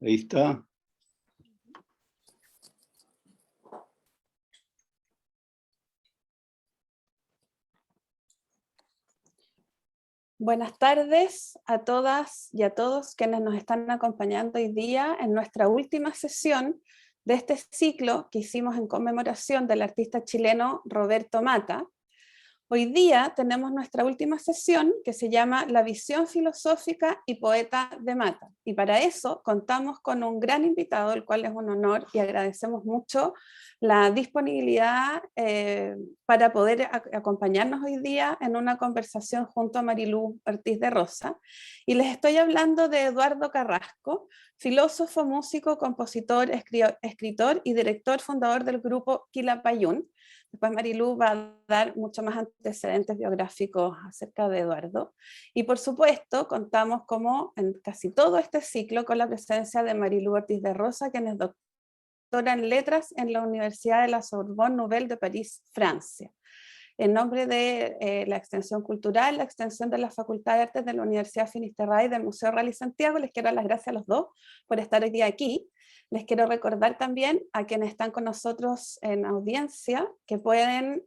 Ahí está. Buenas tardes a todas y a todos quienes nos están acompañando hoy día en nuestra última sesión de este ciclo que hicimos en conmemoración del artista chileno Roberto Mata. Hoy día tenemos nuestra última sesión que se llama La visión filosófica y poeta de Mata. Y para eso contamos con un gran invitado, el cual es un honor y agradecemos mucho la disponibilidad para poder acompañarnos hoy día en una conversación junto a Marilú Ortiz de Rosa. Y les estoy hablando de Eduardo Carrasco, filósofo, músico, compositor, escritor y director fundador del grupo Quilapayún. Después Marilú va a dar mucho más antecedentes biográficos acerca de Eduardo. Y por supuesto, contamos como en casi todo este ciclo con la presencia de Marilú Ortiz de Rosa, quien es doctora en letras en la Universidad de la Sorbonne Nouvelle de París, Francia. En nombre de la extensión cultural, la extensión de la Facultad de Artes de la Universidad Finisterrae y del Museo Rally Santiago, les quiero dar las gracias a los dos por estar hoy día aquí. Les quiero recordar también a quienes están con nosotros en audiencia que pueden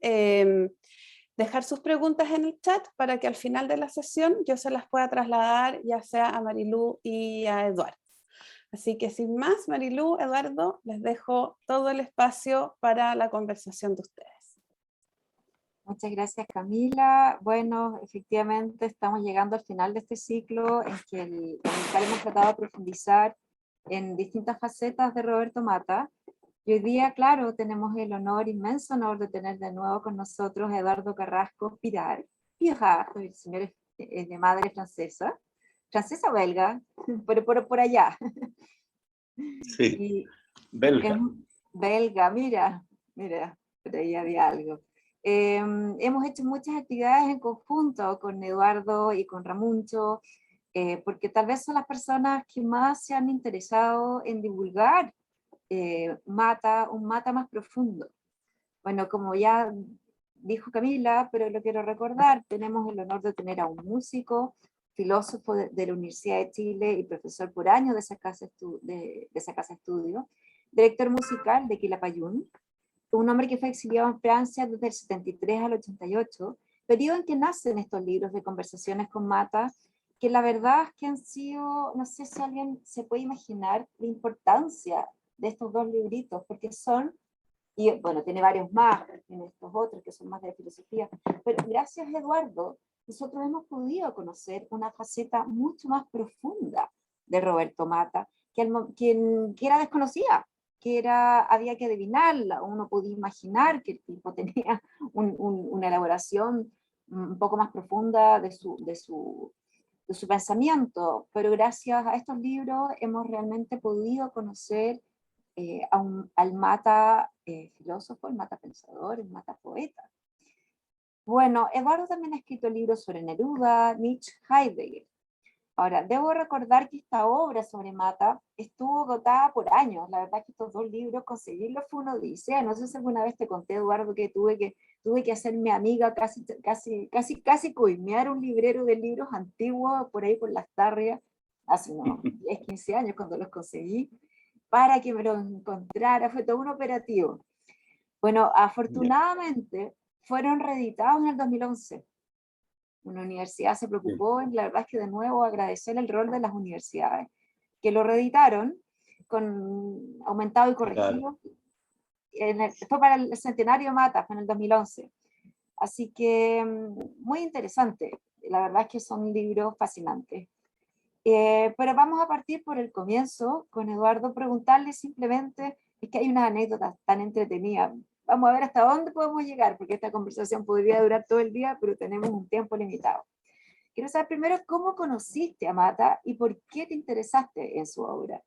dejar sus preguntas en el chat para que al final de la sesión yo se las pueda trasladar ya sea a Marilú y a Eduardo. Así que sin más, Marilú, Eduardo, les dejo todo el espacio para la conversación de ustedes. Muchas gracias, Camila. Bueno, efectivamente estamos llegando al final de este ciclo en el cual hemos tratado de profundizar en distintas facetas de Roberto Mata. Y hoy día, claro, tenemos el inmenso honor de tener de nuevo con nosotros a Eduardo Carrasco Pirard. El señor es de madre francesa o belga, por allá. Sí, y belga. Belga, mira, por ahí había algo. Hemos hecho muchas actividades en conjunto con Eduardo y con Ramuncho, porque tal vez son las personas que más se han interesado en divulgar un Mata más profundo. Bueno, como ya dijo Camila, pero lo quiero recordar, tenemos el honor de tener a un músico, filósofo de la Universidad de Chile y profesor por años de esa casa de estudio, director musical de Quilapayún, un hombre que fue exiliado en Francia desde el 73 al 88, periodo en que nacen estos libros de conversaciones con Mata, que la verdad es que han sido, no sé si alguien se puede imaginar la importancia de estos dos libritos, porque son, y bueno, tiene varios más, tiene estos otros que son más de filosofía, pero gracias a Eduardo, nosotros hemos podido conocer una faceta mucho más profunda de Roberto Mata, que era desconocida, había que adivinarla, uno podía imaginar que el tipo tenía una elaboración un poco más profunda de su pensamiento, pero gracias a estos libros hemos realmente podido conocer al Mata filósofo, el Mata pensador, el Mata poeta. Bueno, Eduardo también ha escrito libros sobre Neruda, Nietzsche, Heidegger. Ahora, debo recordar que esta obra sobre Mata estuvo agotada por años. La verdad es que estos dos libros, conseguirlos fue una odisea. No sé si alguna vez te conté, Eduardo, que tuve que hacerme amiga, casi coimear un librero de libros antiguos por ahí por Las Tarrias, hace unos 10, 15 años cuando los conseguí, para que me los encontrara. Fue todo un operativo. Bueno, afortunadamente fueron reeditados en el 2011. Una universidad se preocupó, y la verdad es que de nuevo agradecer el rol de las universidades, que lo reeditaron con aumentado y corregido. Claro. Fue para el centenario Mata, fue en el 2011. Así que muy interesante, la verdad es que son libros fascinantes. Pero vamos a partir por el comienzo, con Eduardo, preguntarle simplemente, es que hay una anécdota tan entretenida. Vamos a ver hasta dónde podemos llegar, porque esta conversación podría durar todo el día, pero tenemos un tiempo limitado. Quiero saber primero cómo conociste a Mata y por qué te interesaste en su obra.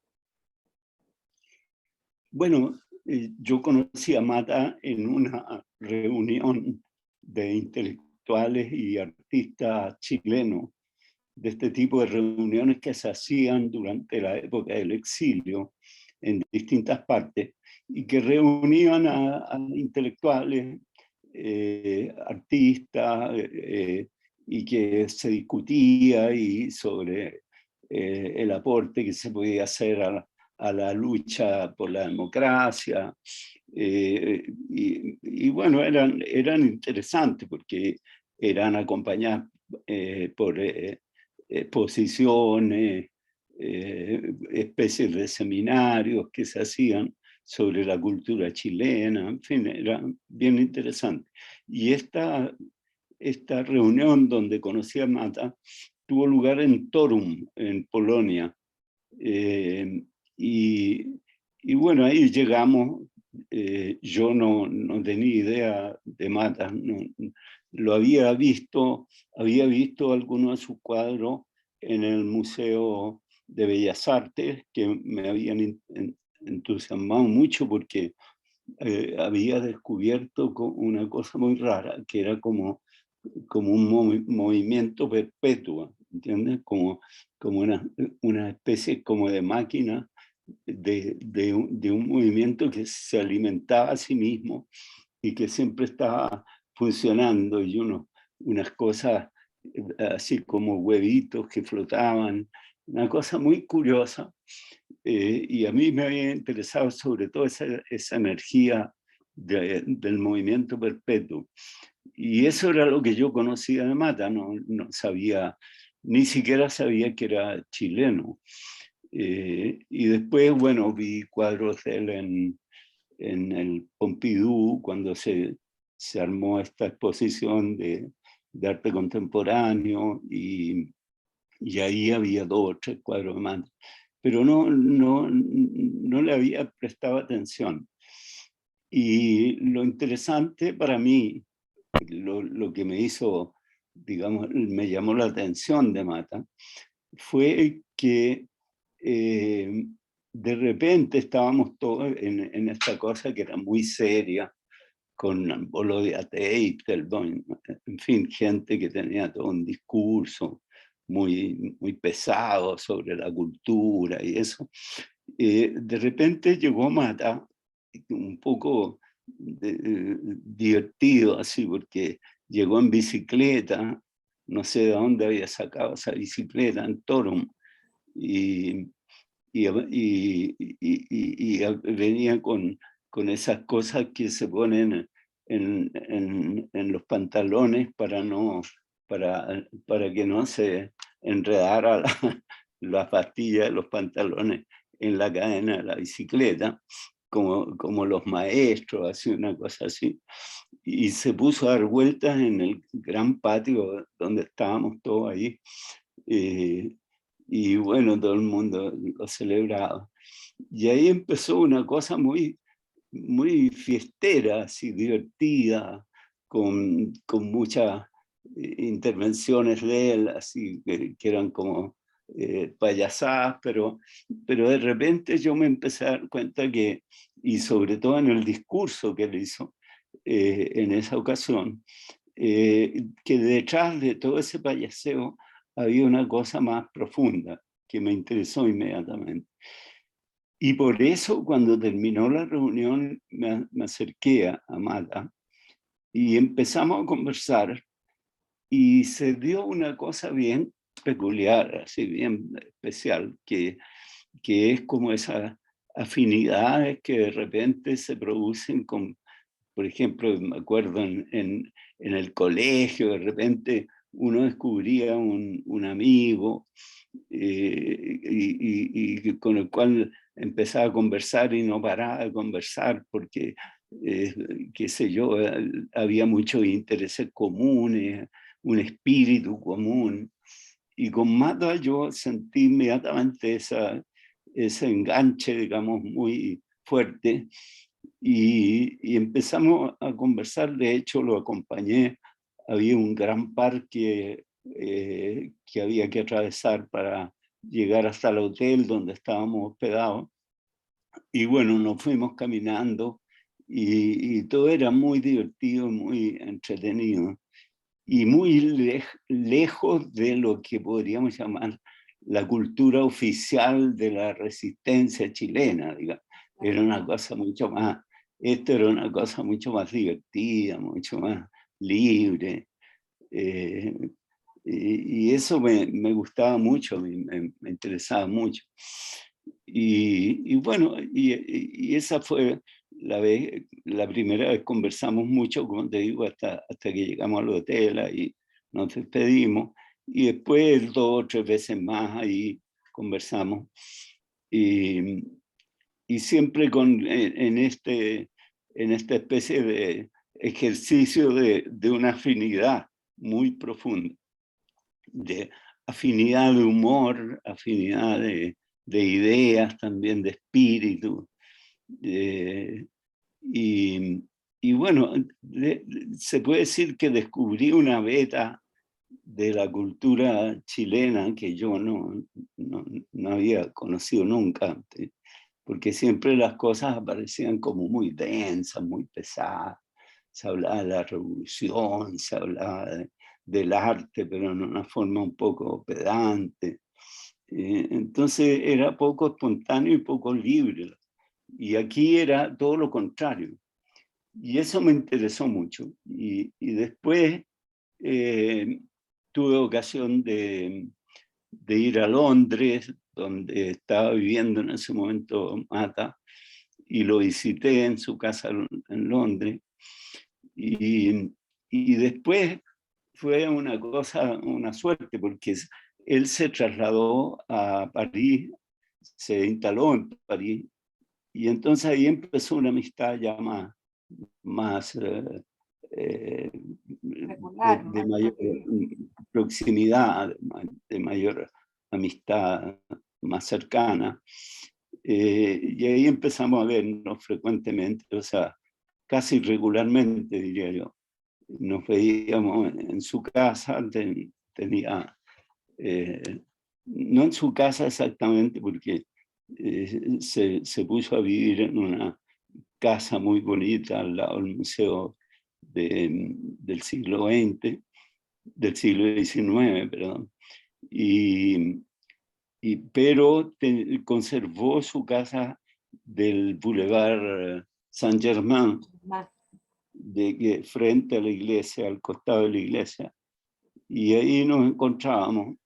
Bueno, yo conocí a Mata en una reunión de intelectuales y artistas chilenos, de este tipo de reuniones que se hacían durante la época del exilio en distintas partes y que reunían a intelectuales, artistas, y que se discutía sobre el aporte que se podía hacer a la lucha por la democracia. Y bueno, eran interesantes porque eran acompañadas por exposiciones, especies de seminarios que se hacían sobre la cultura chilena, en fin, era bien interesante. Y esta reunión donde conocí a Mata tuvo lugar en Toruń, en Polonia. Y bueno, ahí llegamos. Yo no tenía idea de Mata, lo había visto algunos de sus cuadros en el Museo de Bellas Artes, que me habían entusiasmado mucho porque había descubierto una cosa muy rara, que era como un movimiento perpetuo, ¿entiendes? Como una especie como de máquina de un movimiento que se alimentaba a sí mismo y que siempre estaba funcionando, y unas cosas así como huevitos que flotaban, una cosa muy curiosa. Y a mí me había interesado sobre todo esa energía del movimiento perpetuo. Y eso era lo que yo conocía de Mata, no sabía, ni siquiera sabía que era chileno. Y después, bueno, vi cuadros de él en el Pompidou, cuando se armó esta exposición de arte contemporáneo, y ahí había 2 o 3 cuadros de Mata. Pero no le había prestado atención. Y lo interesante para mí, lo que me hizo, digamos, me llamó la atención de Mata, fue que de repente estábamos todos en esta cosa que era muy seria, con Volodya Teitelbaum, en fin, gente que tenía todo un discurso muy pesado sobre la cultura y eso. De repente llegó Mata, un poco divertido así, porque llegó en bicicleta, no sé de dónde había sacado esa bicicleta, en Toruń, y venía con esas cosas que se ponen en los pantalones para que no se enredara la pastilla de los pantalones en la cadena de la bicicleta, como los maestros, así, una cosa así. Y se puso a dar vueltas en el gran patio donde estábamos todos ahí. Y bueno, todo el mundo lo celebraba. Y ahí empezó una cosa muy fiestera, así divertida, con muchas intervenciones de él, así que eran como payasadas, pero de repente yo me empecé a dar cuenta que, y sobre todo en el discurso que él hizo en esa ocasión, que detrás de todo ese payaseo había una cosa más profunda que me interesó inmediatamente. Y por eso, cuando terminó la reunión, me acerqué a Mata y empezamos a conversar, y se dio una cosa bien peculiar, así bien especial, que es como esas afinidades que de repente se producen con, por ejemplo, me acuerdo en el colegio, de repente uno descubría un amigo y con el cual empezaba a conversar y no paraba de conversar porque, qué sé yo, había muchos intereses comunes, un espíritu común. Y con Mata yo sentí inmediatamente ese enganche, digamos, muy fuerte. Y empezamos a conversar. De hecho, lo acompañé. Había un gran parque que había que atravesar para llegar hasta el hotel donde estábamos hospedados. Y bueno, nos fuimos caminando y todo era muy divertido, muy entretenido y muy lejos de lo que podríamos llamar la cultura oficial de la resistencia chilena, digamos. Era una cosa mucho más, esto era una cosa mucho más divertida, mucho más libre. Y eso me gustaba mucho, me interesaba mucho. Y bueno, y esa fue la primera vez. Conversamos mucho, como te digo, hasta que llegamos al hotel, ahí nos despedimos, y después 2 o 3 veces más ahí conversamos. Y siempre en esta especie de ejercicio de una afinidad muy profunda, de afinidad de humor, afinidad de ideas, también de espíritu. Y bueno, se puede decir que descubrí una beta de la cultura chilena que yo no había conocido nunca antes, porque siempre las cosas aparecían como muy densas, muy pesadas. Se hablaba de la revolución, se hablaba del arte, pero en una forma un poco pedante. Entonces era poco espontáneo y poco libre. Y aquí era todo lo contrario. Y eso me interesó mucho. Y después tuve ocasión de ir a Londres, donde estaba viviendo en ese momento Mata, y lo visité en su casa en Londres. Y después fue una cosa, una suerte, porque él se trasladó a París, se instaló en París, y entonces ahí empezó una amistad ya más Regular, de mayor proximidad, de mayor amistad más cercana. Y ahí empezamos a vernos frecuentemente, o sea, casi regularmente, diría yo. Nos veíamos en su casa, tenía, no en su casa exactamente, porque se puso a vivir en una casa muy bonita al lado del Museo del siglo XX, del siglo XIX, perdón. Pero conservó su casa del Boulevard Saint-Germain, frente a la iglesia, al costado de la iglesia. Y ahí nos encontrábamos,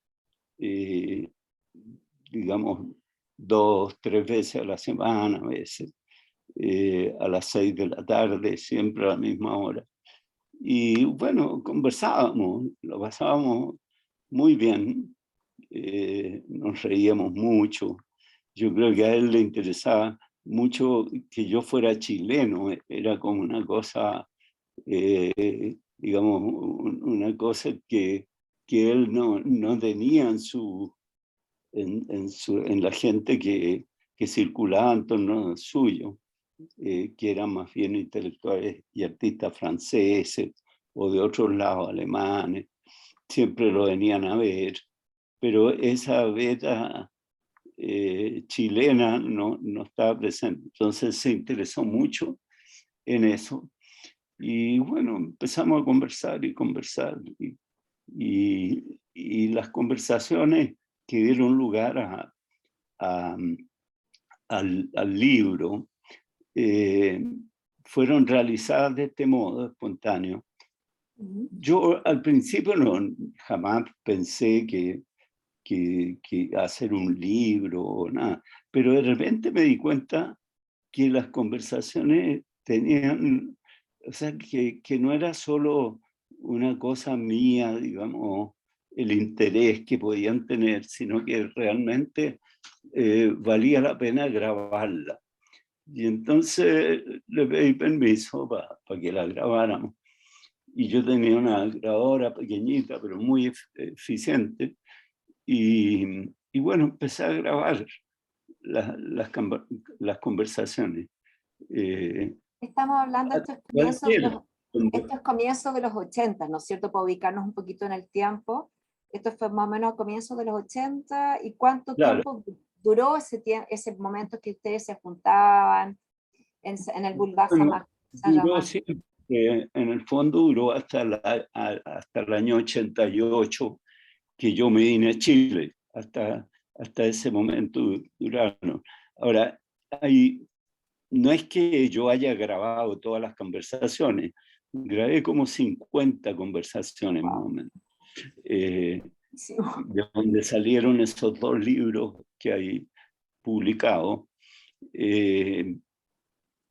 digamos, 2, 3 veces a la semana, a veces, a las 6 de la tarde, siempre a la misma hora. Y bueno, conversábamos, lo pasábamos muy bien, nos reíamos mucho. Yo creo que a él le interesaba mucho que yo fuera chileno, era como una cosa, digamos, una cosa que él no tenía en la gente que circulaba en torno suyo, que eran más bien intelectuales y artistas franceses o de otros lados, alemanes. Siempre lo venían a ver, pero esa beta chilena no estaba presente. Entonces se interesó mucho en eso. Y bueno, empezamos a conversar y conversar. Y las conversaciones que dieron lugar al libro fueron realizadas de este modo espontáneo. Yo al principio jamás pensé que hacer un libro o nada, pero de repente me di cuenta que las conversaciones tenían, o sea, que no era solo una cosa mía, digamos, el interés que podían tener, sino que realmente valía la pena grabarla. Y entonces le pedí permiso para que la grabáramos. Y yo tenía una grabadora pequeñita, pero muy eficiente. Y bueno, empecé a grabar las conversaciones. Estamos hablando de estos comienzos de los 80, ¿no es cierto? Para ubicarnos un poquito en el tiempo. Esto fue más o menos a comienzos de los 80. ¿Y cuánto tiempo duró ese momento que ustedes se juntaban en el Boulevard Duró siempre, en el fondo duró hasta el año 88, que yo me vine a Chile. Hasta ese momento duraron. Ahora, no es que yo haya grabado todas las conversaciones, grabé como 50 conversaciones más o menos, de donde salieron esos 2 libros que hay publicado.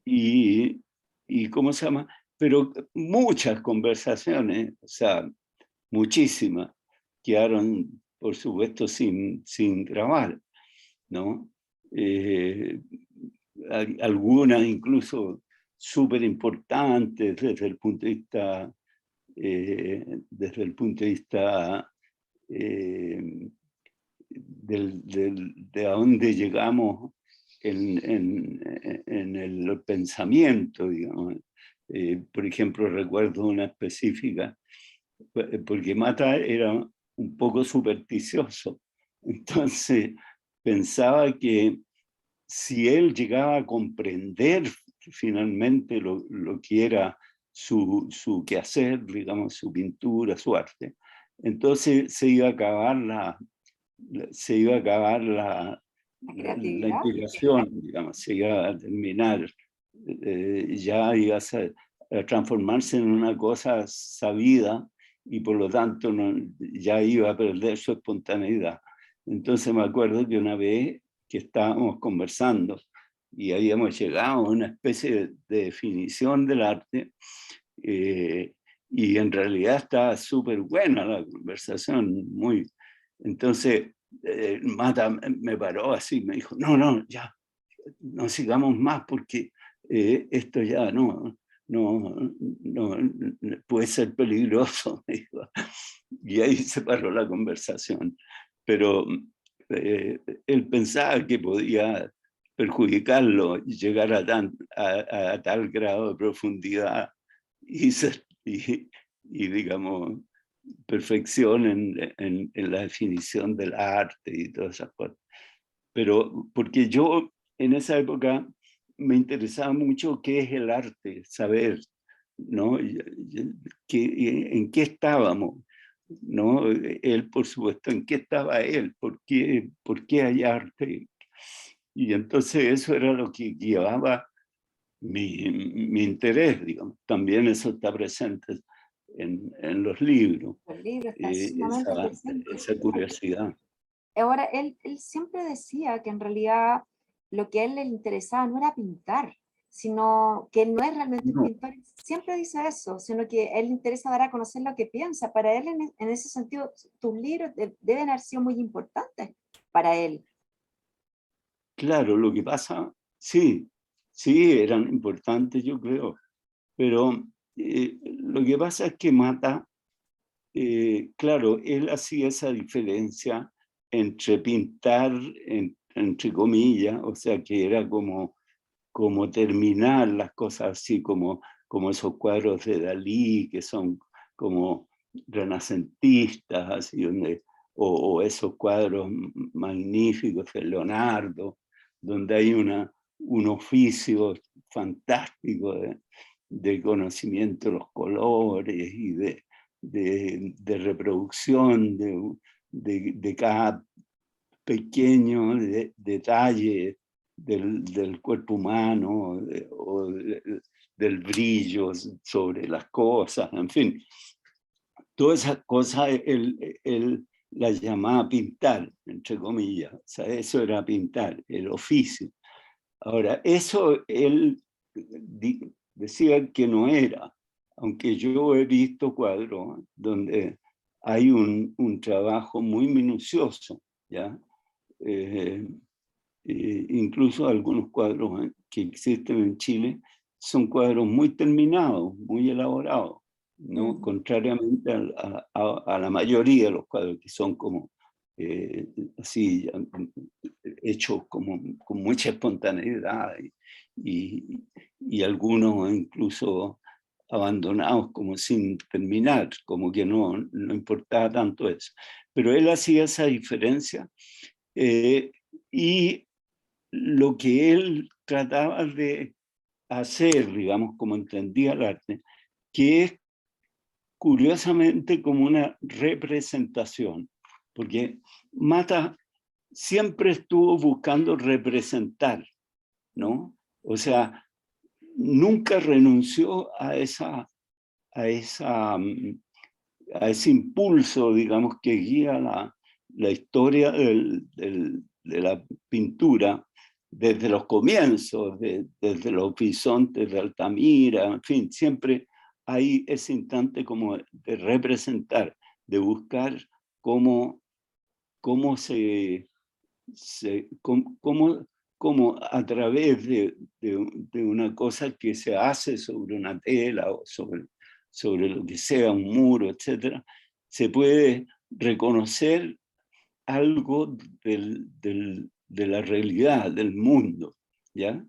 Y ¿cómo se llama? Pero muchas conversaciones, o sea, muchísimas, quedaron, por supuesto, sin grabar, ¿no? Algunas incluso súper importantes desde el punto de vista, de a dónde llegamos en el pensamiento, digamos. Por ejemplo, recuerdo una específica, porque Mata era un poco supersticioso. Entonces, pensaba que si él llegaba a comprender finalmente lo que era su quehacer, digamos, su pintura, su arte, entonces se iba a acabar la la inspiración, digamos, se iba a terminar, ya iba a transformarse en una cosa sabida y por lo tanto ya iba a perder su espontaneidad. Entonces me acuerdo que una vez que estábamos conversando y habíamos llegado a una especie de definición del arte, y en realidad estaba súper buena la conversación, entonces Mata me paró así, me dijo, no, ya, no sigamos más porque esto ya no puede ser peligroso, me dijo. Y ahí se paró la conversación. Pero él pensaba que podía perjudicarlo y llegar a tal grado de profundidad y, digamos, perfección en la definición del arte y todas esas cosas. Pero porque yo en esa época me interesaba mucho qué es el arte, saber, ¿no? En qué estábamos, ¿no? Él, por supuesto, en qué estaba él, por qué hay arte. Y entonces eso era lo que llevaba mi interés, digamos. También eso está presente en los libros, El libro está sumamente presente. esa curiosidad. Ahora, él siempre decía que en realidad lo que a él le interesaba no era pintar, sino que él no es realmente un pintor. Siempre dice eso, sino que a él le interesa dar a conocer lo que piensa. Para él, en ese sentido, tus libros deben haber sido muy importantes para él. Claro, lo que pasa, sí, eran importantes, yo creo, pero lo que pasa es que Mata, claro, él hacía esa diferencia entre pintar, entre comillas, o sea, que era como terminar las cosas así, como esos cuadros de Dalí, que son como renacentistas, así, o esos cuadros magníficos de Leonardo, donde hay un oficio fantástico de conocimiento de los colores y de reproducción de cada pequeño detalle del cuerpo humano o del brillo sobre las cosas, en fin. Todas esas cosas él las llamaba pintar, entre comillas. O sea, eso era pintar, el oficio. Ahora, eso él decía que no era, aunque yo he visto cuadros donde hay un trabajo muy minucioso, ¿ya? Incluso algunos cuadros que existen en Chile son cuadros muy terminados, muy elaborados, ¿no? Contrariamente a la mayoría de los cuadros que son como así, hechos como con mucha espontaneidad y algunos incluso abandonados como sin terminar, como que no importaba tanto eso. Pero él hacía esa diferencia y lo que él trataba de hacer, digamos, como entendía el arte, que es curiosamente como una representación, porque Mata siempre estuvo buscando representar, ¿no? O sea, nunca renunció a ese impulso, digamos, que guía la historia la pintura desde los comienzos, desde los bisontes de Altamira, en fin, siempre hay ese instante como de representar, de buscar cómo a través de una cosa que se hace sobre una tela o sobre lo que sea, un muro, etcétera, se puede reconocer algo de la realidad, del mundo, ¿ya?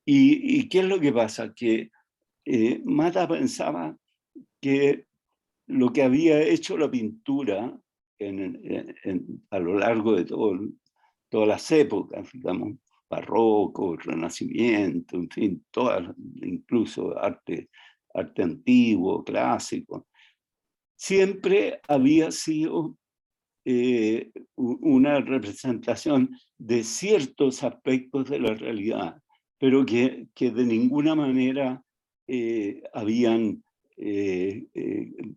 ¿Y qué es lo que pasa? Que Mata pensaba que lo que había hecho la pintura a lo largo de todas las épocas, digamos, barroco, renacimiento, en fin, todas, incluso arte antiguo, clásico, siempre había sido una representación de ciertos aspectos de la realidad, pero que de ninguna manera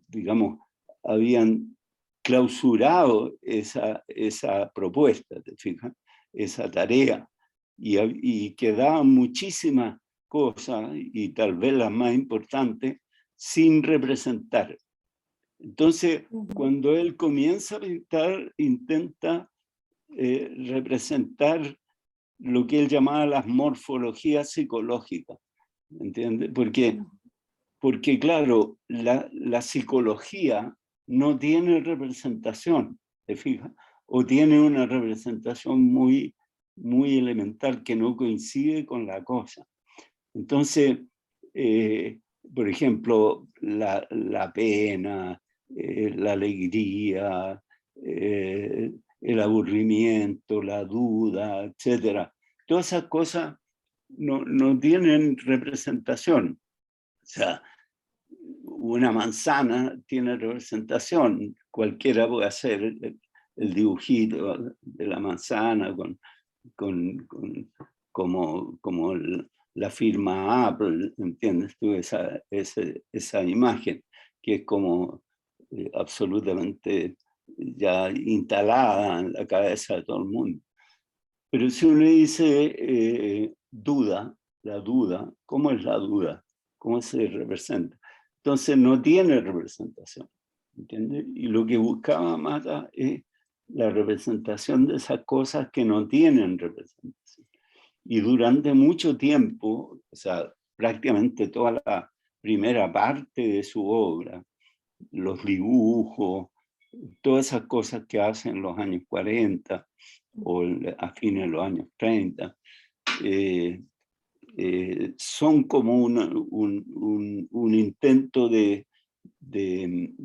digamos, habían clausurado esa propuesta, ¿te fijas? Esa tarea, y quedaban muchísimas cosas, y tal vez las más importantes, sin representar. Entonces, cuando él comienza a pintar, intenta representar lo que él llamaba las morfologías psicológicas, ¿entiendes? Porque claro, la psicología no tiene representación, ¿te fijas? O tiene una representación muy, muy elemental que no coincide con la cosa. Entonces, por ejemplo, la pena, la alegría, el aburrimiento, la duda, etc. Todas esas cosas no tienen representación. O sea, una manzana tiene representación. Cualquiera puede hacer el dibujito de la manzana como la firma Apple, ¿entiendes tú? Esa imagen que es como absolutamente ya instalada en la cabeza de todo el mundo. Pero si uno dice duda, la duda, ¿cómo es la duda? ¿Cómo se representa? Entonces no tiene representación, ¿entiendes? Y lo que buscaba Mata es la representación de esas cosas que no tienen representación. Y durante mucho tiempo, o sea, prácticamente toda la primera parte de su obra, los dibujos, todas esas cosas que hacen en los años 40 o a fines de los años 30, son como un intento de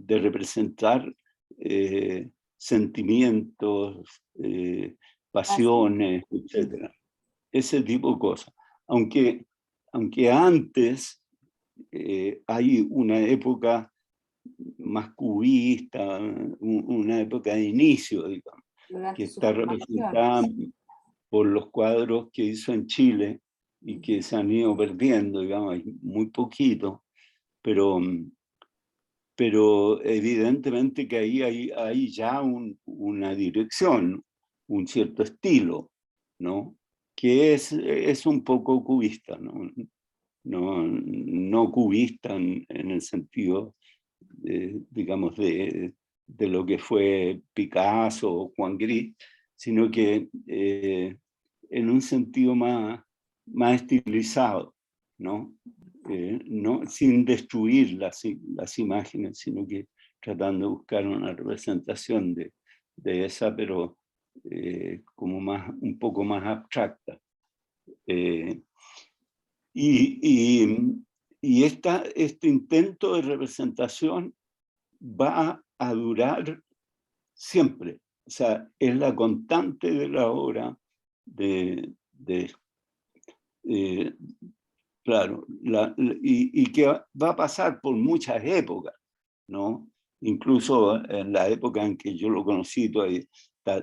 representar sentimientos, pasiones, etc. Ese tipo de cosas. Aunque antes hay una época más cubista, una época de inicio, digamos, que está representada por los cuadros que hizo en Chile y que se han ido perdiendo, digamos, hay muy poquito, pero evidentemente que ahí hay ya una dirección, un cierto estilo, ¿no? Que es un poco cubista, ¿no? No cubista en el sentido, digamos, de lo que fue Picasso o Juan Gris, sino que en un sentido más estilizado, ¿no? No sin destruir las imágenes, sino que tratando de buscar una representación de esa, pero como un poco más abstracta. Y este intento de representación va a durar siempre. O sea, es la constante de la obra claro, y que va a pasar por muchas épocas, ¿no? Incluso en la época en que yo lo conocí, todavía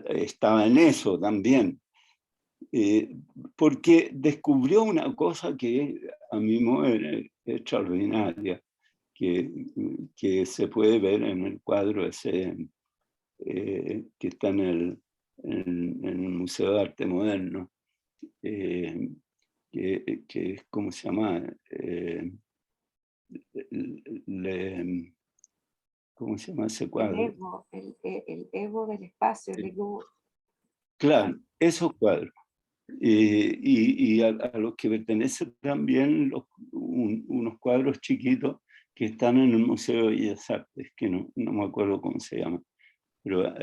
estaba en eso también. Porque descubrió una cosa que a mi modo es extraordinaria, que se puede ver en el cuadro ese que está en en el Museo de Arte Moderno, que es, ¿cómo se llama? ¿Cómo se llama ese cuadro? El ego del espacio, el ego. Claro, esos cuadros. Y a los que pertenecen también unos cuadros chiquitos que están en el Museo de Bellas Artes, que no me acuerdo cómo se llama. Pero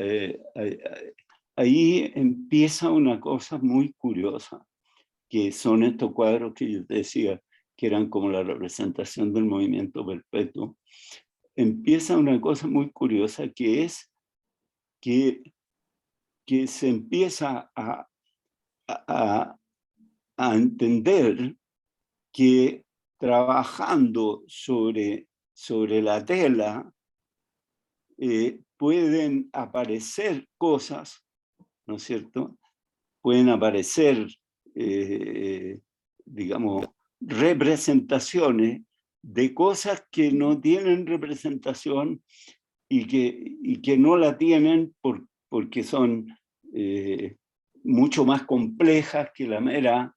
ahí empieza una cosa muy curiosa, que son estos cuadros que yo te decía, que eran como la representación del movimiento perpetuo. Empieza una cosa muy curiosa, que es que se empieza a entender que trabajando sobre la tela pueden aparecer cosas, ¿no es cierto? Pueden aparecer, digamos, representaciones de cosas que no tienen representación y que no la tienen porque son mucho más complejas que la mera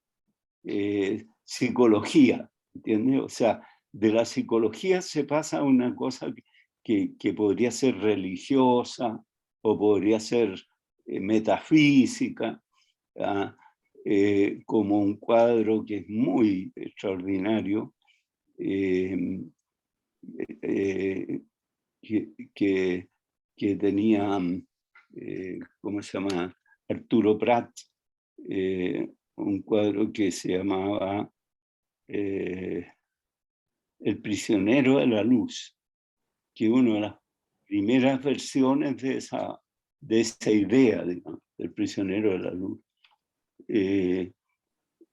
psicología, ¿entiendes? O sea, de la psicología se pasa a una cosa que podría ser religiosa o podría ser metafísica, ¿ah? Como un cuadro que es muy extraordinario, que tenía, ¿cómo se llama? Arturo Prat, un cuadro que se llamaba El prisionero de la luz, que es una de las primeras versiones de esa idea, digamos, del prisionero de la luz.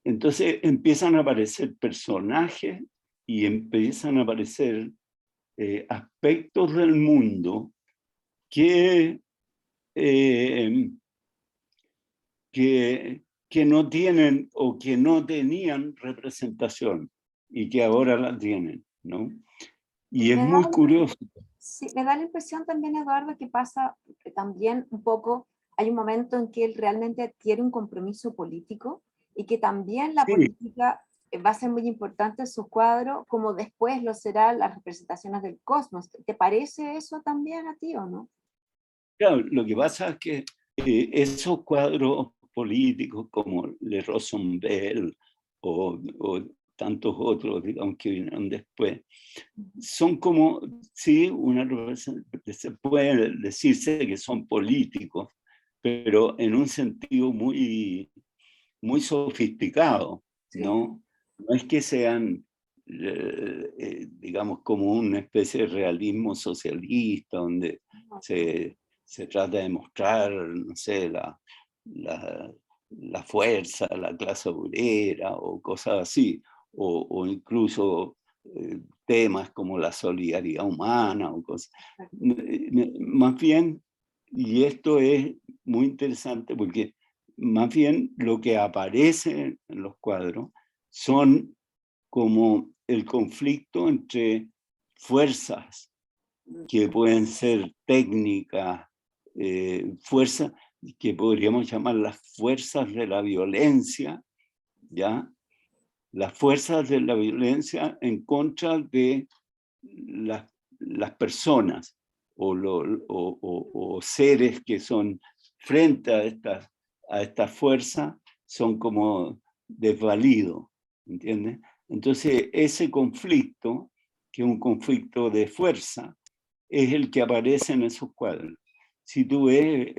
Entonces empiezan a aparecer personajes y empiezan a aparecer aspectos del mundo que no tienen o que no tenían representación y que ahora la tienen, ¿no? Y es muy curioso. Sí, me da la impresión también, Eduardo, que pasa que también un poco, hay un momento en que él realmente adquiere un compromiso político y que también la política va a ser muy importante en su cuadro, como después lo será las representaciones del cosmos. ¿Te parece eso también a ti o no? Claro, lo que pasa es que esos cuadros políticos como Le Rosembel o tantos otros, digamos, que vinieron después, son como, sí, se puede decirse que son políticos, pero en un sentido muy, muy sofisticado, ¿no? No es que sean, digamos, como una especie de realismo socialista, donde se trata de mostrar, no sé, la fuerza, la clase obrera o cosas así, o incluso temas como la solidaridad humana o cosas. Más bien, y esto es muy interesante porque más bien lo que aparece en los cuadros son como el conflicto entre fuerzas que pueden ser técnicas, fuerzas que podríamos llamar las fuerzas de la violencia, ¿ya? Las fuerzas de la violencia en contra de las personas o seres que son frente a esta fuerza, son como desvalidos, ¿entiendes? Entonces ese conflicto, que es un conflicto de fuerza, es el que aparece en esos cuadros. Si tú ves,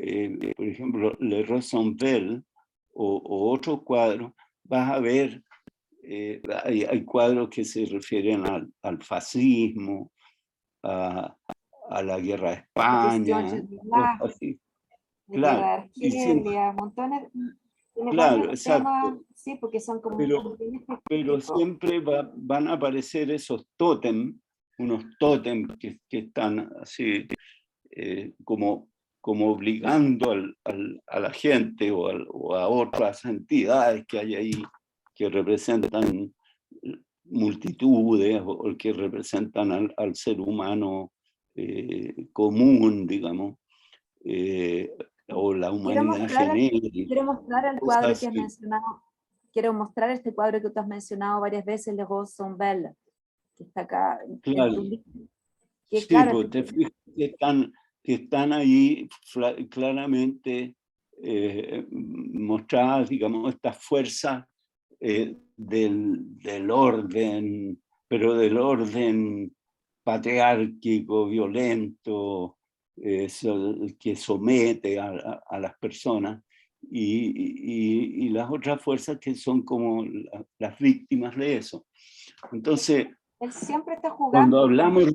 por ejemplo, Le Rosembel o otros cuadros, vas a ver, hay cuadros que se refieren al fascismo, a la guerra de España, así. Claro, Guerra de Argelia, montones, tiene claro, varios exacto. temas, sí, porque son como Pero siempre van a aparecer esos tótem, unos tótem que están así como obligando a la gente o a otras entidades que hay ahí que representan multitudes o que representan al ser humano común, digamos, o la humanidad genérica. Quiero mostrar el cuadro que has mencionado. Quiero mostrar este cuadro que tú has mencionado varias veces, Le Roses sont belles, que está acá. Claro. Que, Sí, claro, pues te fijas que están ahí claramente mostradas, digamos, estas fuerzas del orden, pero del orden patriárquico, violento, que somete a las personas, y las otras fuerzas que son como las víctimas de eso. Entonces, él siempre está jugando. Cuando hablamos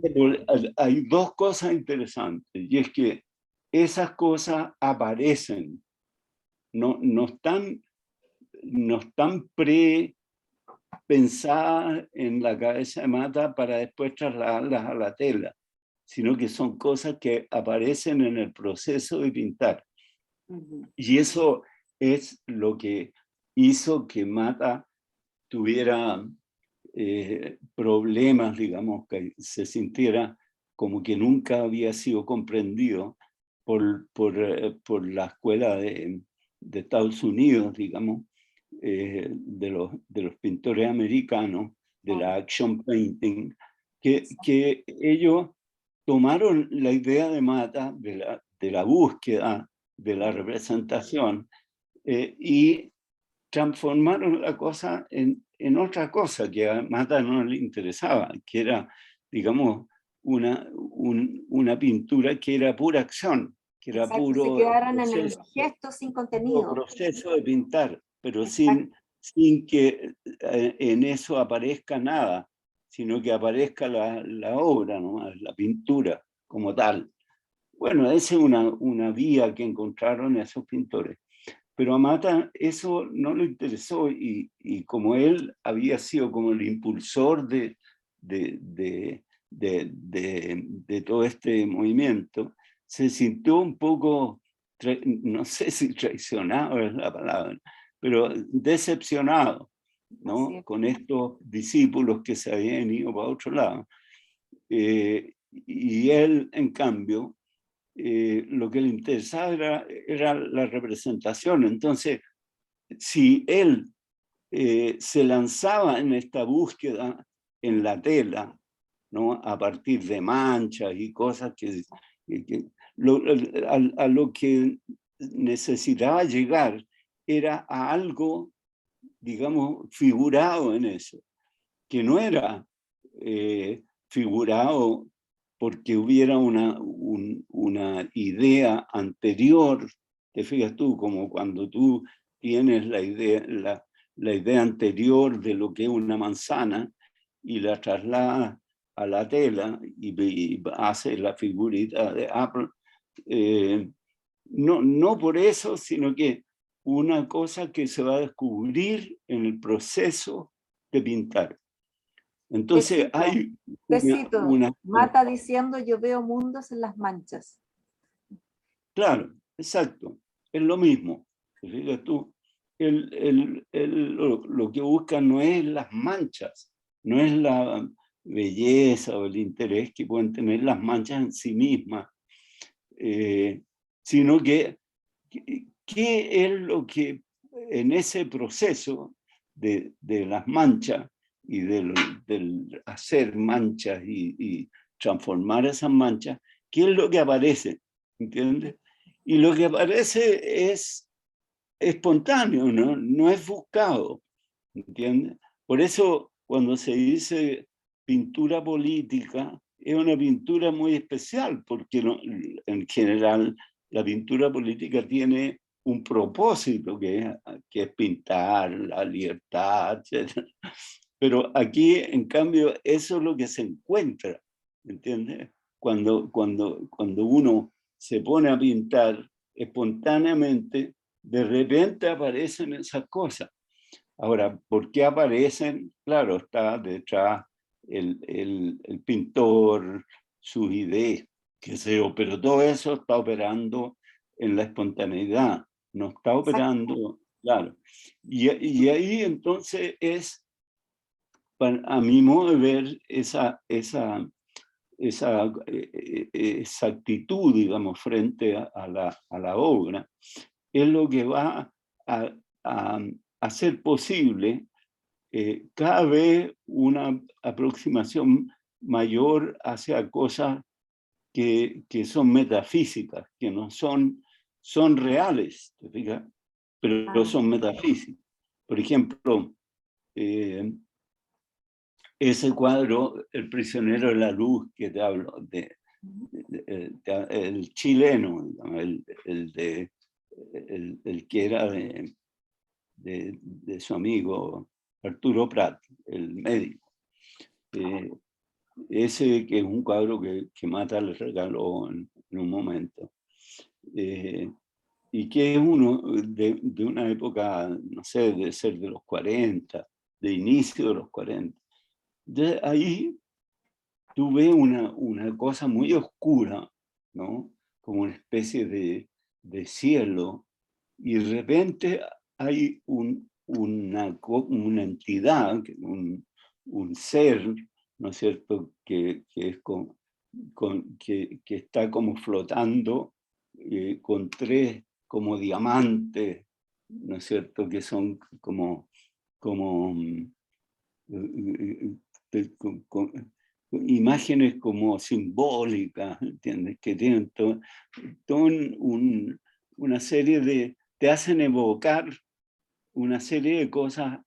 hay dos cosas interesantes, y es que esas cosas aparecen, no están prepensadas en la cabeza de Mata para después trasladarlas a la tela, sino que son cosas que aparecen en el proceso de pintar. Y eso es lo que hizo que Mata tuviera problemas, digamos, que se sintiera como que nunca había sido comprendido por la escuela de Estados Unidos, digamos, de los pintores americanos, de la action painting, que ellos tomaron la idea de Mata, de la búsqueda, de la representación, y transformaron la cosa en otra cosa que a Mata no le interesaba, que era, digamos, una pintura que era pura acción, que era puro se quedaron en el gesto sin contenido. Proceso de pintar, pero sin que en eso aparezca nada, sino que aparezca la obra, ¿no? La pintura como tal. Bueno, esa es una vía que encontraron esos pintores. Pero a Mata eso no le interesó, y como él había sido como el impulsor de todo este movimiento, se sintió un poco, no sé si traicionado es la palabra, pero decepcionado, ¿no? Sí. Con estos discípulos que se habían ido para otro lado. Y él, en cambio, lo que le interesaba era la representación. Entonces, si él se lanzaba en esta búsqueda en la tela, ¿no? A partir de manchas y cosas a lo que necesitaba llegar era a algo, digamos, figurado en eso, que no era figurado porque hubiera una idea anterior. Te fijas tú, como cuando tú tienes la idea anterior de lo que es una manzana y la trasladas a la tela y haces la figurita de Apple. No por eso, sino que una cosa que se va a descubrir en el proceso de pintar. Entonces hay Mata diciendo: yo veo mundos en las manchas. Claro, exacto, es lo mismo. Fíjate tú, lo que busca no es las manchas, no es la belleza o el interés que pueden tener las manchas en sí mismas, sino que qué es lo que en ese proceso de las manchas y del hacer manchas y transformar esas manchas, ¿qué es lo que aparece? ¿Entiendes? Y lo que aparece es espontáneo, no es buscado, ¿entiendes? Por eso cuando se dice pintura política, es una pintura muy especial, porque en general la pintura política tiene un propósito que es pintar la libertad, etc. Pero aquí, en cambio, eso es lo que se encuentra, ¿entiendes? Cuando uno se pone a pintar espontáneamente, de repente aparecen esas cosas. Ahora, ¿por qué aparecen? Claro, está detrás el pintor, sus ideas, qué sé yo, pero todo eso está operando en la espontaneidad, no está operando, claro. Y ahí entonces es, a mi modo de ver, esa esa actitud, digamos, frente a la obra, es lo que va a hacer posible cada vez una aproximación mayor hacia cosas que son metafísicas, que no son reales, ¿te fijas? Pero son metafísicas. Por ejemplo, ese cuadro, El prisionero de la luz, que te hablo, el chileno, digamos, el que era de su amigo Arturo Prat, el médico. Ese que es un cuadro que Mata le regaló en un momento. Y que es uno de una época, no sé, de ser de los 40, de inicio de los 40. Entonces ahí tú ves una cosa muy oscura, ¿no? Como una especie de cielo, y de repente hay una entidad, un ser, ¿no es cierto?, que está como flotando con tres como diamantes, ¿no es cierto?, que son como imágenes como simbólicas, ¿entiendes? Que tienen una serie te hacen evocar una serie de cosas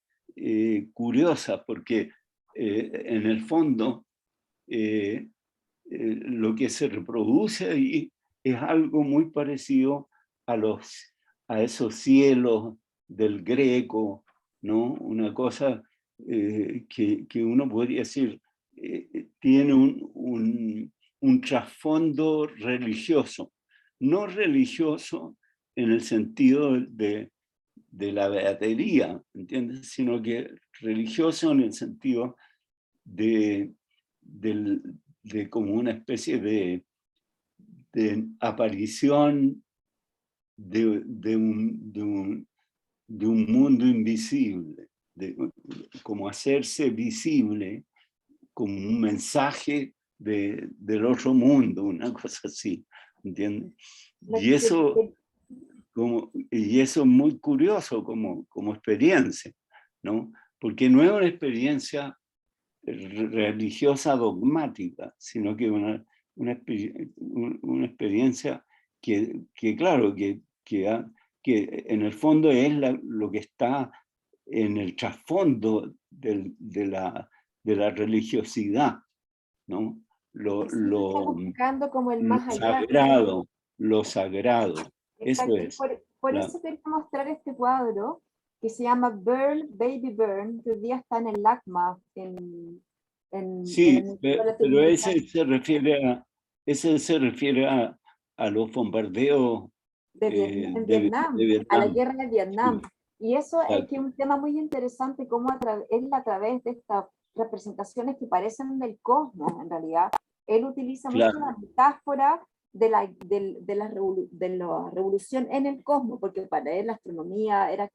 curiosas, porque en el fondo lo que se reproduce ahí es algo muy parecido a esos cielos del Greco, ¿no? Una cosa que uno podría decir tiene un trasfondo religioso, no religioso en el sentido de la beatería, ¿entiendes? Sino que religioso en el sentido de como una especie de aparición de un mundo invisible, como hacerse visible como un mensaje del otro mundo, una cosa así, ¿entiendes? Y eso es muy curioso como experiencia, ¿no? Porque no es una experiencia religiosa dogmática, sino que una experiencia que claro, que en el fondo es lo que está en el trasfondo de la religiosidad, ¿no? Buscando como el Lo más allá. sagrado, lo sagrado. Exacto. Eso es. Por eso quería mostrar este cuadro que se llama Burn, Baby Burn, que hoy día está en el LACMA, Sí, en el pero ese se refiere a los bombardeos en de Vietnam, a la Vietnam. guerra de Vietnam. Sí, Y eso es claro, que es un tema muy interesante, cómo él a través de estas representaciones que parecen del cosmos, en realidad, él utiliza mucho la claro, metáfora de la revolución en el cosmos, porque para él la astronomía era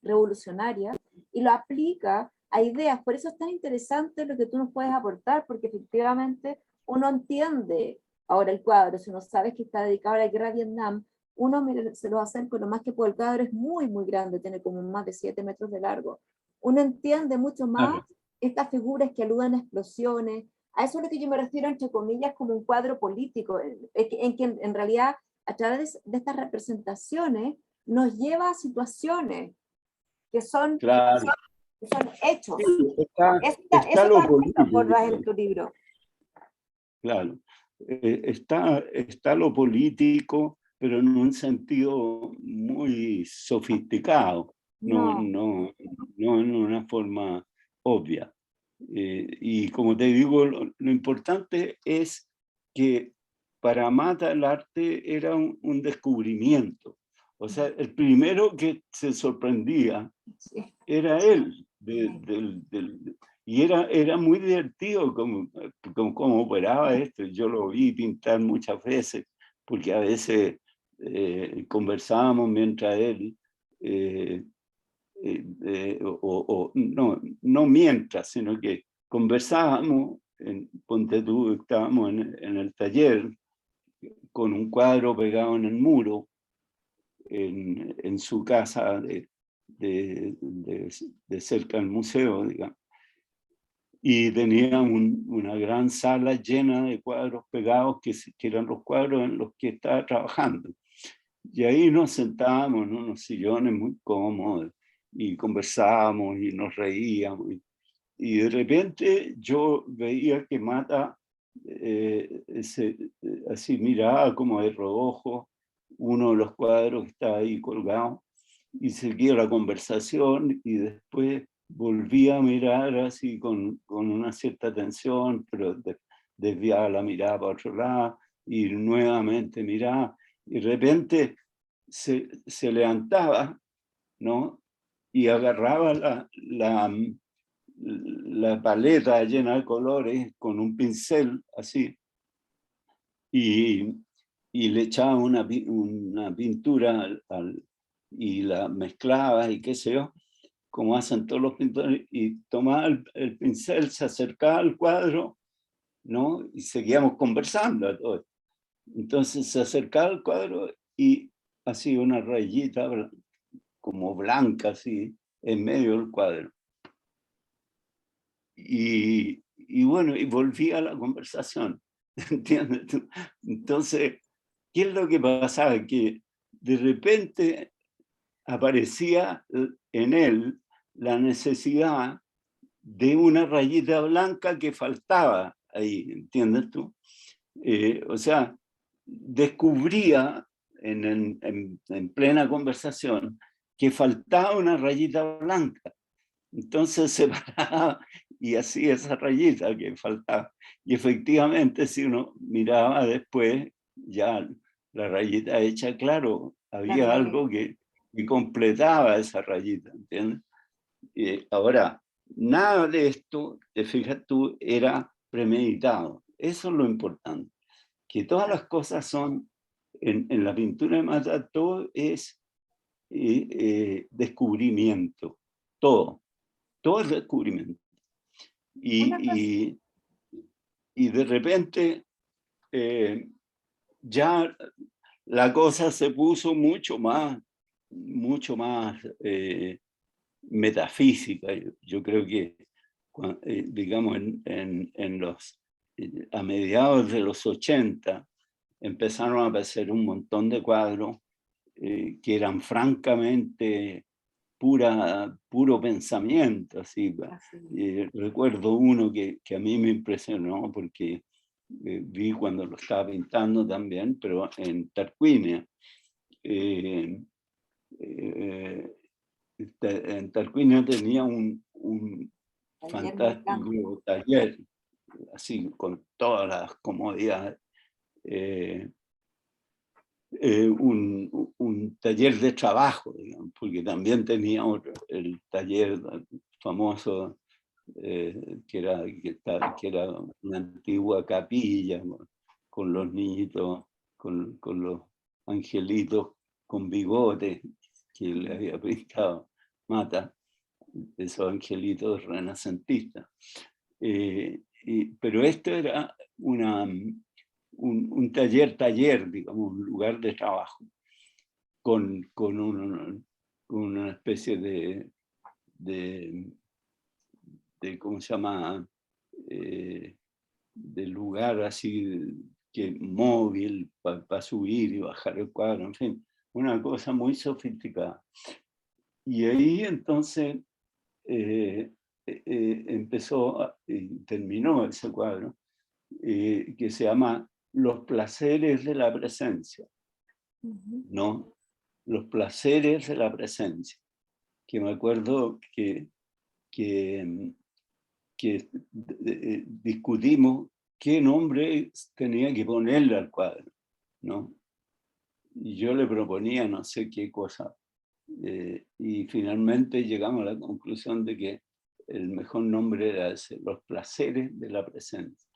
revolucionaria, y lo aplica a ideas. Por eso es tan interesante lo que tú nos puedes aportar, porque efectivamente uno entiende ahora el cuadro, si uno sabe que está dedicado a la guerra de Vietnam, uno se lo acerca lo más que puede. El cuadro es muy, muy grande, tiene como más de 7 metros de largo. Uno entiende mucho más claro. estas figuras que aluden a explosiones. A eso es lo que yo me refiero, entre comillas, como un cuadro político, en que en realidad a través de estas representaciones nos lleva a situaciones que son, Claro. que son hechos. Sí, está Eso lo también lo político, abordas en tu libro. claro. Está lo político, pero en un sentido muy sofisticado, no, No, no en una forma obvia. Y como te digo, lo importante es que para Mata el arte era un descubrimiento. O sea, el primero que se sorprendía sí. era él. Y era muy divertido cómo operaba esto. Yo lo vi pintar muchas veces, porque a veces conversábamos mientras él, no mientras, sino que conversábamos ponte tú, estábamos en el taller con un cuadro pegado en el muro en su casa de cerca del museo, digamos. Y tenía una gran sala llena de cuadros pegados que eran los cuadros en los que estaba trabajando. Y ahí nos sentábamos en unos sillones muy cómodos y conversábamos y nos reíamos. Y de repente yo veía que Mata así miraba como de reojo uno de los cuadros que estaba ahí colgado y seguía la conversación y después volvía a mirar así con una cierta atención, pero desviaba la mirada para otro lado y nuevamente miraba. Y de repente se levantaba, ¿no? Y agarraba la paleta llena de colores con un pincel así y le echaba una pintura y la mezclaba y qué sé yo, como hacen todos los pintores, y tomaba el pincel, se acercaba al cuadro, ¿no? Y seguíamos conversando a todo. Entonces se acercaba al cuadro y hacía una rayita como blanca así en medio del cuadro. Y bueno, y volvía a la conversación, ¿entiendes? Entonces, ¿qué es lo que pasaba? Que de repente aparecía en él la necesidad de una rayita blanca que faltaba ahí, ¿entiendes tú? O sea, descubría en plena conversación que faltaba una rayita blanca. Entonces se paraba y hacía esa rayita que faltaba. Y efectivamente, si uno miraba después, ya la rayita hecha, claro, había algo que completaba esa rayita, ¿entiendes? Ahora, nada de esto, te fijas tú, era premeditado. Eso es lo importante. Que todas las cosas son, en la pintura de Mata, todo es descubrimiento, todo es descubrimiento. Y de repente ya la cosa se puso mucho más metafísica. Yo creo que, digamos, a mediados de los 80 empezaron a aparecer un montón de cuadros que eran francamente puro pensamiento. Así. Recuerdo uno que a mí me impresionó porque vi cuando lo estaba pintando también, pero en Tarquinia. En Tarquinia tenía un fantástico taller, así con todas las comodidades. Un taller de trabajo, digamos, porque también tenía el taller famoso que era una antigua capilla con los niñitos, con los angelitos con bigotes que le había pintado Mata, esos angelitos renacentistas. Pero esto era un taller, digamos, un lugar de trabajo, con una especie de ¿cómo se llama? De lugar así que móvil para subir y bajar el cuadro, en fin, una cosa muy sofisticada. Y ahí entonces empezó y terminó ese cuadro que se llama Los placeres de la presencia, ¿no? Los placeres de la presencia, que me acuerdo que discutimos qué nombre tenía que ponerle al cuadro, ¿no? Y yo le proponía no sé qué cosa. Y finalmente llegamos a la conclusión de que el mejor nombre era ese, Los placeres de la presencia.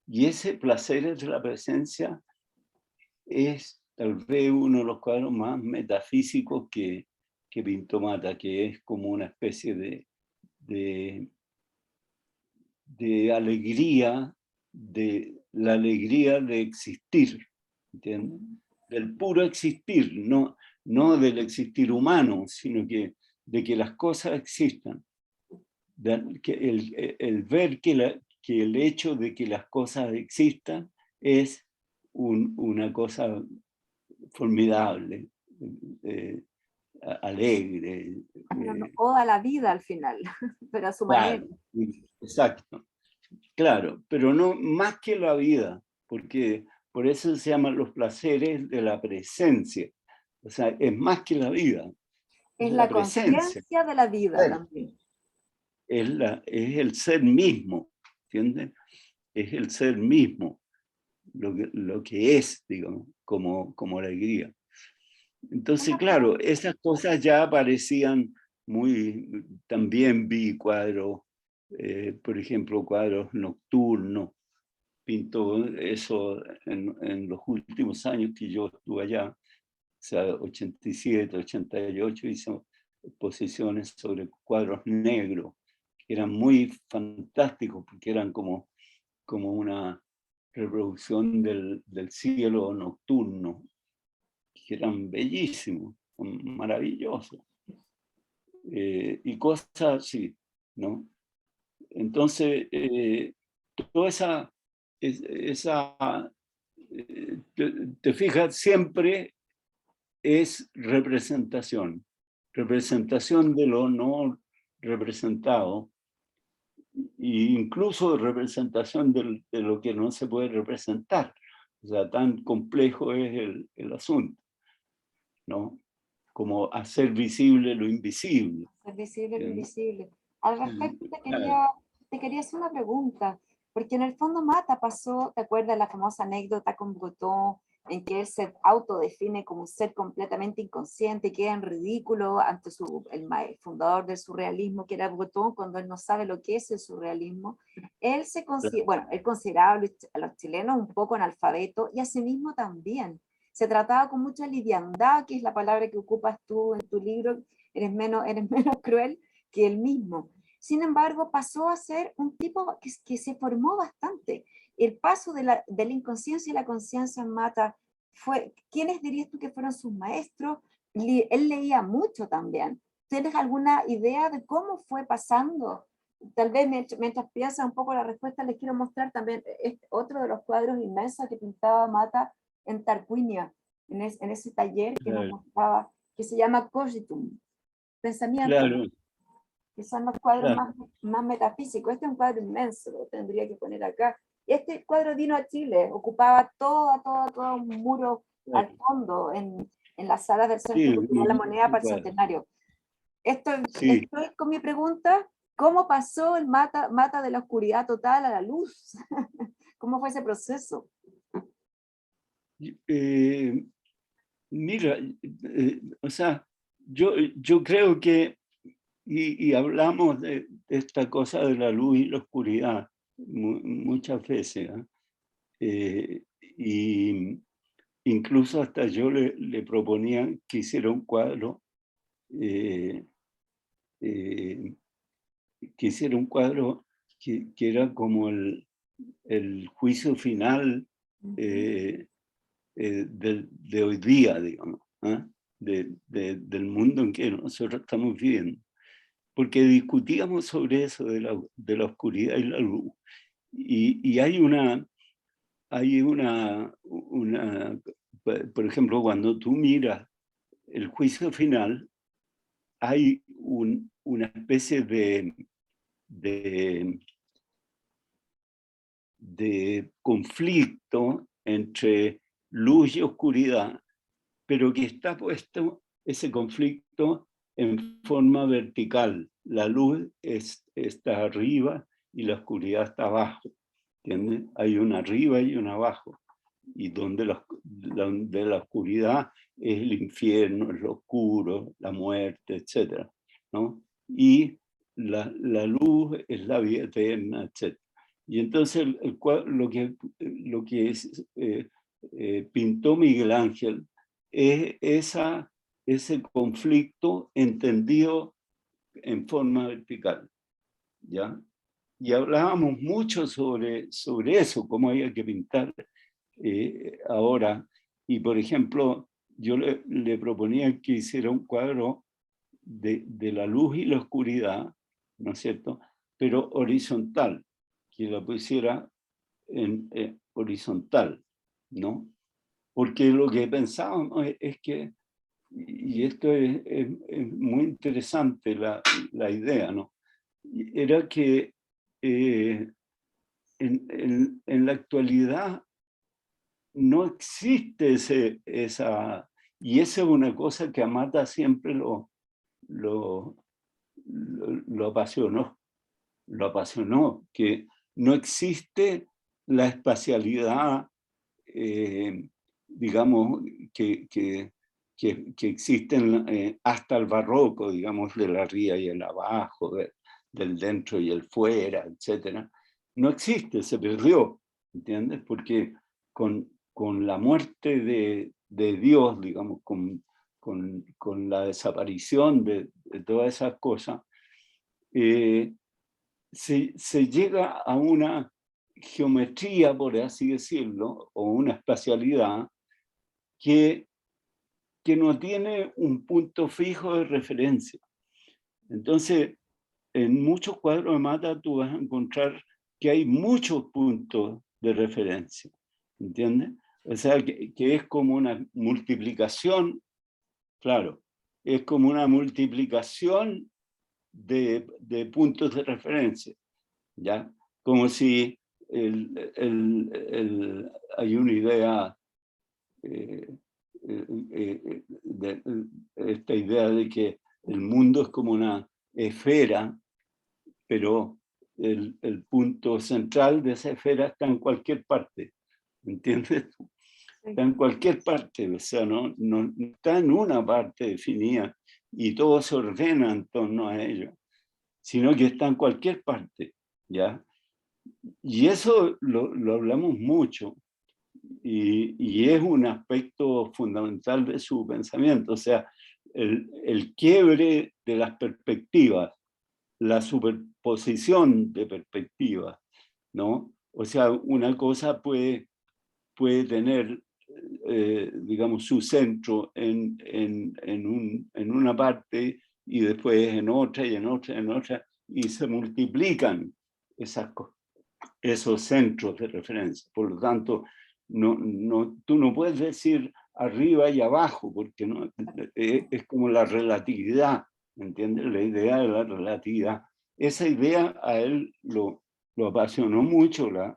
Y ese placeres de la presencia es tal vez uno de los cuadros más metafísicos que pintó Mata, que es como una especie de de alegría, de la alegría de existir, ¿entiendes? Del puro existir, no del existir humano, sino que de que las cosas existan. Que el ver que el hecho de que las cosas existan es una cosa formidable, alegre. O a la vida al final, pero a su manera. Claro, exacto. Claro, pero no más que la vida, porque por eso se llaman los placeres de la presencia. O sea, es más que la vida. Es La la presencia. conciencia de la vida también. Es el ser mismo, ¿entiendes? Es el ser mismo, lo que es, digamos, como alegría. Entonces, claro, esas cosas ya parecían muy, también vi cuadros, por ejemplo, cuadros nocturnos, pintó eso en los últimos años que yo estuve allá, o sea, 87, 88, hizo exposiciones sobre cuadros negros, que eran muy fantásticos, porque eran como una reproducción del cielo nocturno, que eran bellísimos, maravillosos, y cosas así, ¿no? Entonces, toda te fijas, siempre es representación de lo no representado, e incluso representación de lo que no se puede representar. O sea, tan complejo es el asunto, ¿no? Como hacer visible lo invisible. Hacer visible lo invisible. Al respecto te quería hacer una pregunta, porque en el fondo Mata pasó, ¿te acuerdas la famosa anécdota con Breton, en que él se autodefine como un ser completamente inconsciente y queda en ridículo ante el fundador del surrealismo, que era Breton, cuando él no sabe lo que es el surrealismo? Él él consideraba a los chilenos un poco analfabetos, y a sí mismo también. Se trataba con mucha liviandad, que es la palabra que ocupas tú en tu libro, eres menos cruel que él mismo. Sin embargo, pasó a ser un tipo que se formó bastante. El paso de la inconsciencia y la conciencia en Mata ¿quiénes dirías tú que fueron sus maestros? Él leía mucho también. ¿Tienes alguna idea de cómo fue pasando? Tal vez mientras piensas un poco la respuesta, les quiero mostrar también otro de los cuadros inmensos que pintaba Mata en Tarquinia, en ese taller que nos mostraba, que se llama Cogitum, pensamiento, claro, que son los cuadros claro. más metafísicos. Este es un cuadro inmenso, lo tendría que poner acá. Este cuadro vino a Chile, ocupaba todo un muro al fondo en las salas del Centro Cultural La Moneda para el Centenario. Estoy con mi pregunta: ¿cómo pasó el Mata de la oscuridad total a la luz? ¿Cómo fue ese proceso? Mira, o sea, yo creo que, y hablamos de esta cosa de la luz y la oscuridad muchas veces, y incluso hasta yo le proponía que hiciera un cuadro, que era como el juicio final de hoy día, digamos, ¿eh? Del mundo en que nosotros estamos viviendo. Porque discutíamos sobre eso de la oscuridad y la luz. Y hay por ejemplo, cuando tú miras el juicio final, hay una especie de conflicto entre luz y oscuridad, pero que está puesto ese conflicto en forma vertical. La luz está arriba y la oscuridad está abajo, ¿entiendes? Hay una arriba y una abajo, y donde la oscuridad es el infierno, es lo oscuro, la muerte, etc., ¿no? Y la luz es la vida eterna, etc. Y entonces lo que pintó Miguel Ángel es ese conflicto entendido en forma vertical, ¿ya? y hablábamos mucho sobre eso, cómo había que pintar ahora. Y por ejemplo, yo le proponía que hiciera un cuadro de la luz y la oscuridad, ¿no es cierto? Pero horizontal, que la pusiera en horizontal, ¿no? Porque lo que pensábamos es que, y esto es muy interesante la idea, ¿no? Era que en la actualidad no existe esa, y esa es una cosa que a Mata siempre lo apasionó, que no existe la espacialidad, digamos, que existen hasta el barroco, digamos, del arriba y el abajo, del dentro y el fuera, etc. No existe, se perdió, ¿entiendes? Porque con la muerte de Dios, digamos, con la desaparición de todas esas cosas, se llega a una geometría, por así decirlo, o una espacialidad que no tiene un punto fijo de referencia. Entonces, en muchos cuadros de Mata tú vas a encontrar que hay muchos puntos de referencia, ¿entiendes? O sea, que es como una multiplicación, claro, es como una multiplicación de puntos de referencia, ¿ya? Como si hay una idea, esta idea de que el mundo es como una esfera, pero el punto central de esa esfera está en cualquier parte, ¿entiendes? Está en cualquier parte, o sea, no está en una parte definida y todo se ordena en torno a ello, sino que está en cualquier parte, ¿ya? Y eso lo hablamos mucho y es un aspecto fundamental de su pensamiento, o sea, el quiebre de las perspectivas, la superposición de perspectivas, ¿no? O sea, una cosa puede tener, digamos, su centro en una parte y después en otra y en otra y en otra, y se multiplican esos centros de referencia. Por lo tanto, tú no puedes decir arriba y abajo, porque no, es como la relatividad, ¿entiendes? La idea de la relatividad. Esa idea a él lo apasionó mucho, la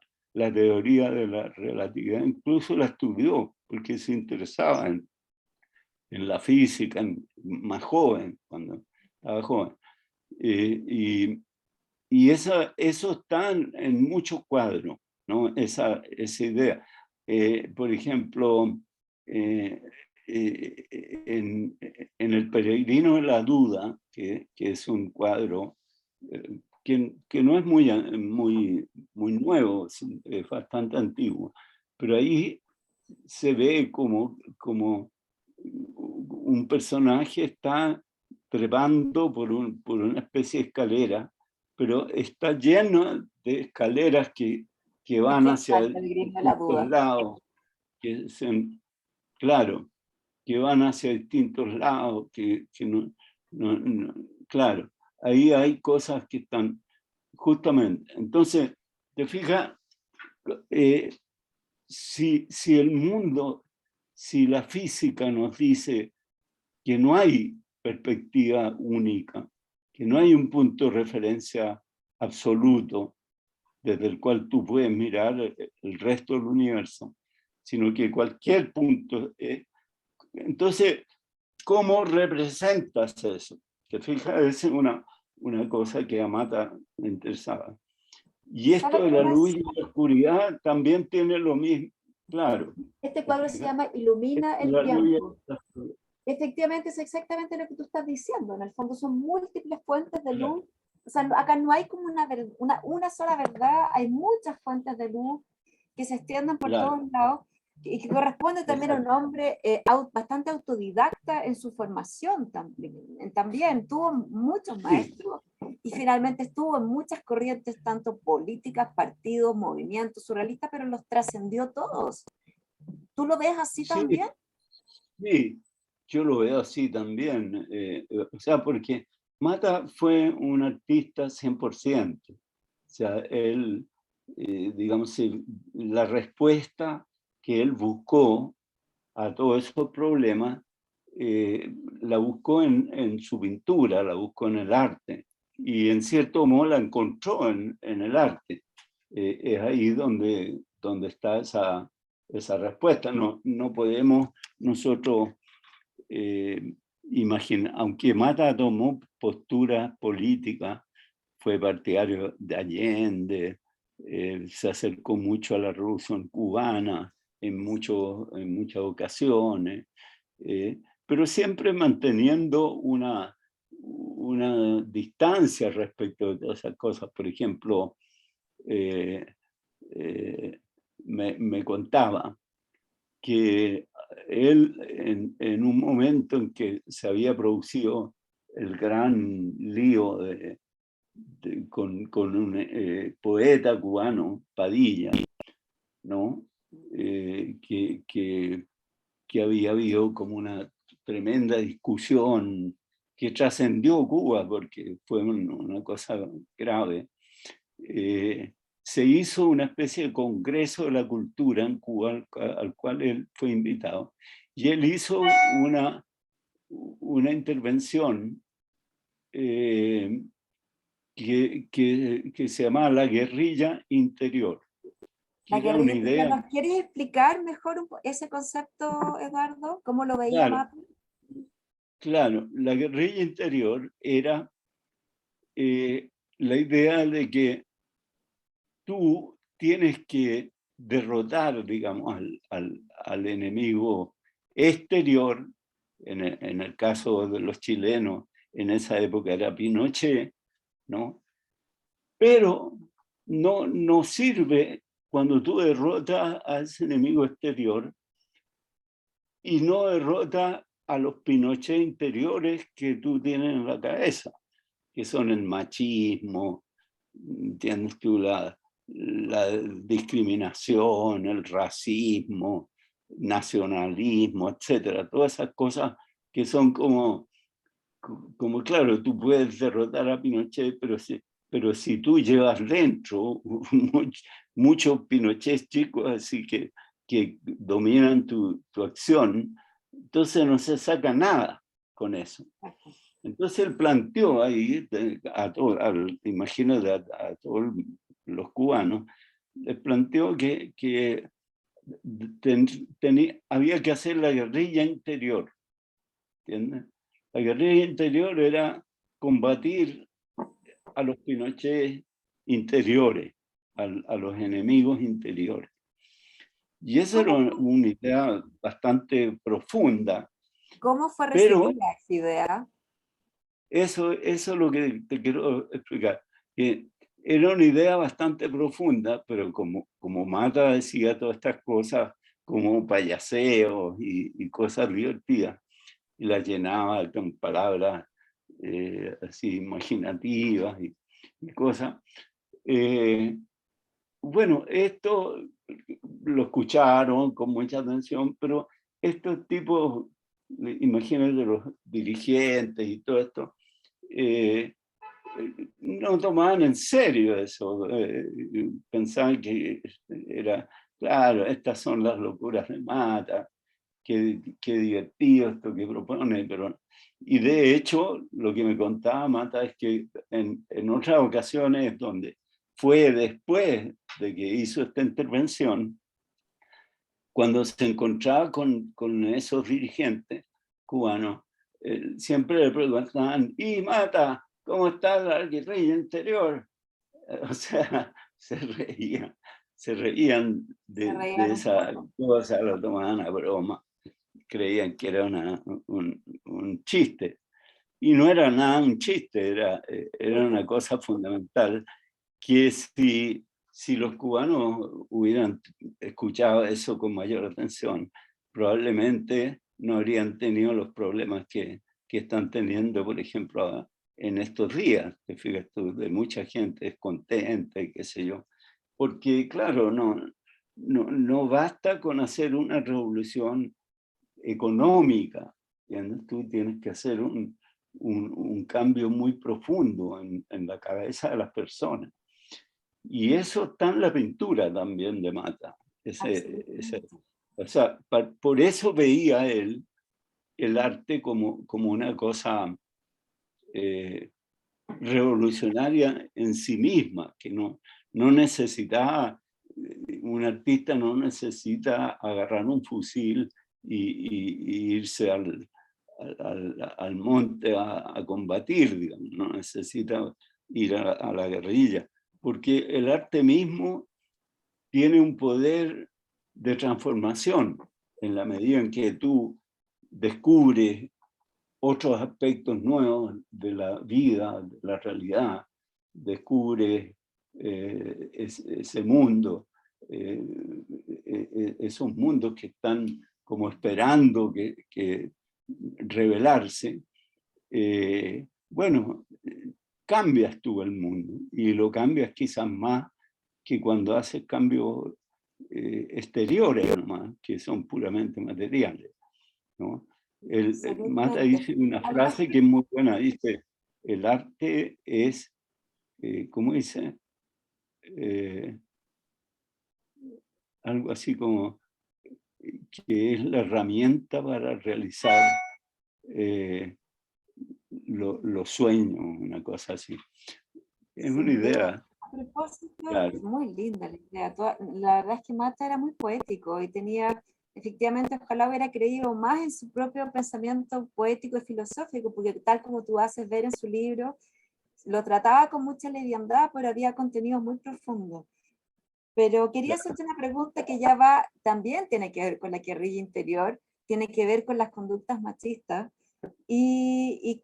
teoría de la relatividad, incluso la estudió, porque se interesaba en la física, más joven, cuando estaba joven. Y eso está en muchos cuadros, ¿no? Esa idea. Por ejemplo, en El peregrino de la duda, que es un cuadro que no es muy nuevo, es bastante antiguo, pero ahí se ve como un personaje está trepando por una especie de escalera, pero está lleno de escaleras que van hacia El peregrino de la distintos duda. lados, claro, que van hacia distintos lados, claro, ahí hay cosas que están justamente. Entonces, te fijas, si el mundo, si la física nos dice que no hay perspectiva única, que no hay un punto de referencia absoluto desde el cual tú puedes mirar el resto del universo, sino que cualquier punto. Entonces, ¿cómo representas eso? Que fíjate, es una cosa que a Mata le interesaba. Y esto de la luz y la oscuridad también tiene lo mismo, claro. Este cuadro se llama Ilumina el tiempo. Efectivamente, es exactamente lo que tú estás diciendo. En el fondo son múltiples fuentes de luz. O sea, acá no hay como una sola verdad, hay muchas fuentes de luz que se extienden por todos lados. y que corresponde también a un hombre bastante autodidacta en su formación también. También tuvo muchos maestros y finalmente estuvo en muchas corrientes, tanto políticas, partidos, movimientos surrealistas, pero los trascendió todos. ¿Tú lo ves así Sí, también? sí, yo lo veo así también. O sea, porque Mata fue un artista 100%. O sea, él, digamos, la respuesta que él buscó a todos esos problemas, la buscó en su pintura, la buscó en el arte. Y en cierto modo la encontró en el arte. Es ahí donde está esa respuesta. No podemos nosotros imaginar, aunque Mata tomó posturas políticas, fue partidario de Allende, se acercó mucho a la Revolución Cubana en muchas ocasiones, pero siempre manteniendo una distancia respecto de todas esas cosas. Por ejemplo, me contaba que él, en un momento en que se había producido el gran lío con un poeta cubano, Padilla, ¿no? Que había habido como una tremenda discusión que trascendió Cuba porque fue una cosa grave. Se hizo una especie de congreso de la cultura en Cuba al cual él fue invitado, y él hizo una intervención que se llamaba La Guerrilla Interior, que La era una guerrilla interior, idea. ¿nos quieres explicar mejor ese concepto, Eduardo? ¿Cómo lo veía Claro, Mata? claro, la guerrilla interior era la idea de que tú tienes que derrotar, digamos, al enemigo exterior. En el caso de los chilenos, en esa época era Pinochet, ¿no? Pero no sirve cuando tú derrotas a ese enemigo exterior y no derrotas a los Pinochet interiores que tú tienes en la cabeza, que son el machismo, ¿entiendes tú? La discriminación, el racismo, nacionalismo, etcétera. Todas esas cosas que son como claro, tú puedes derrotar a Pinochet, pero si tú llevas dentro muchos Pinochets chicos así que dominan tu acción, entonces no se saca nada con eso. Entonces él planteó ahí, imagínate a todos los cubanos, les planteó que había que hacer la guerrilla interior, ¿entiendes? La guerrilla interior era combatir a los Pinochet interiores, a los enemigos interiores. Y esa era una idea bastante profunda. ¿Cómo fue Pero recibida esa idea? eso es lo que te quiero explicar. Que era una idea bastante profunda, pero como Mata decía todas estas cosas como payaseos y cosas divertidas, y las llenaba con palabras así imaginativas y cosas. Bueno, esto lo escucharon con mucha atención, pero estos tipos, imagínate los dirigentes y todo esto, no tomaban en serio eso. Pensaban que era, claro, estas son las locuras de Mata, qué divertido esto que propone, pero... Y de hecho, lo que me contaba Mata es que en otras ocasiones donde fue después de que hizo esta intervención, cuando se encontraba con esos dirigentes cubanos, siempre le preguntaban, ¿y Mata, cómo está la guerrilla interior? O sea, se reían de esa cosa, lo tomaban a broma, creían que era un chiste. Y no era nada un chiste, era una cosa fundamental, que si si los cubanos hubieran escuchado eso con mayor atención, probablemente no habrían tenido los problemas que están teniendo, por ejemplo, en estos días, te fijas tú, de mucha gente descontenta y qué sé yo. Porque, claro, no basta con hacer una revolución económica, ¿entiendes? Tú tienes que hacer un cambio muy profundo en la cabeza de las personas. Y eso está en la pintura también de Mata. O sea, por eso veía él el arte como una cosa revolucionaria en sí misma, que no necesitaba, un artista no necesita agarrar un fusil y irse al monte a combatir, digamos, no necesita ir a la guerrilla, porque el arte mismo tiene un poder de transformación en la medida en que tú descubres otros aspectos nuevos de la vida, de la realidad, descubres ese mundo, esos mundos que están como esperando que revelarse. Bueno, cambias tú el mundo y lo cambias quizás más que cuando haces cambios exteriores nomás, que son puramente materiales, ¿no? Mata dice una frase que es muy buena, dice, el arte es, ¿cómo dice? Algo así como que es la herramienta para realizar los sueños, una cosa así. Es una idea. A propósito, Claro. muy linda la idea. La verdad es que Mata era muy poético y tenía, efectivamente, ojalá hubiera creído más en su propio pensamiento poético y filosófico, porque tal como tú haces ver en su libro, lo trataba con mucha liviandad, pero había contenido muy profundo. Pero quería hacerte una pregunta que ya va, también tiene que ver con la guerrilla interior, tiene que ver con las conductas machistas, y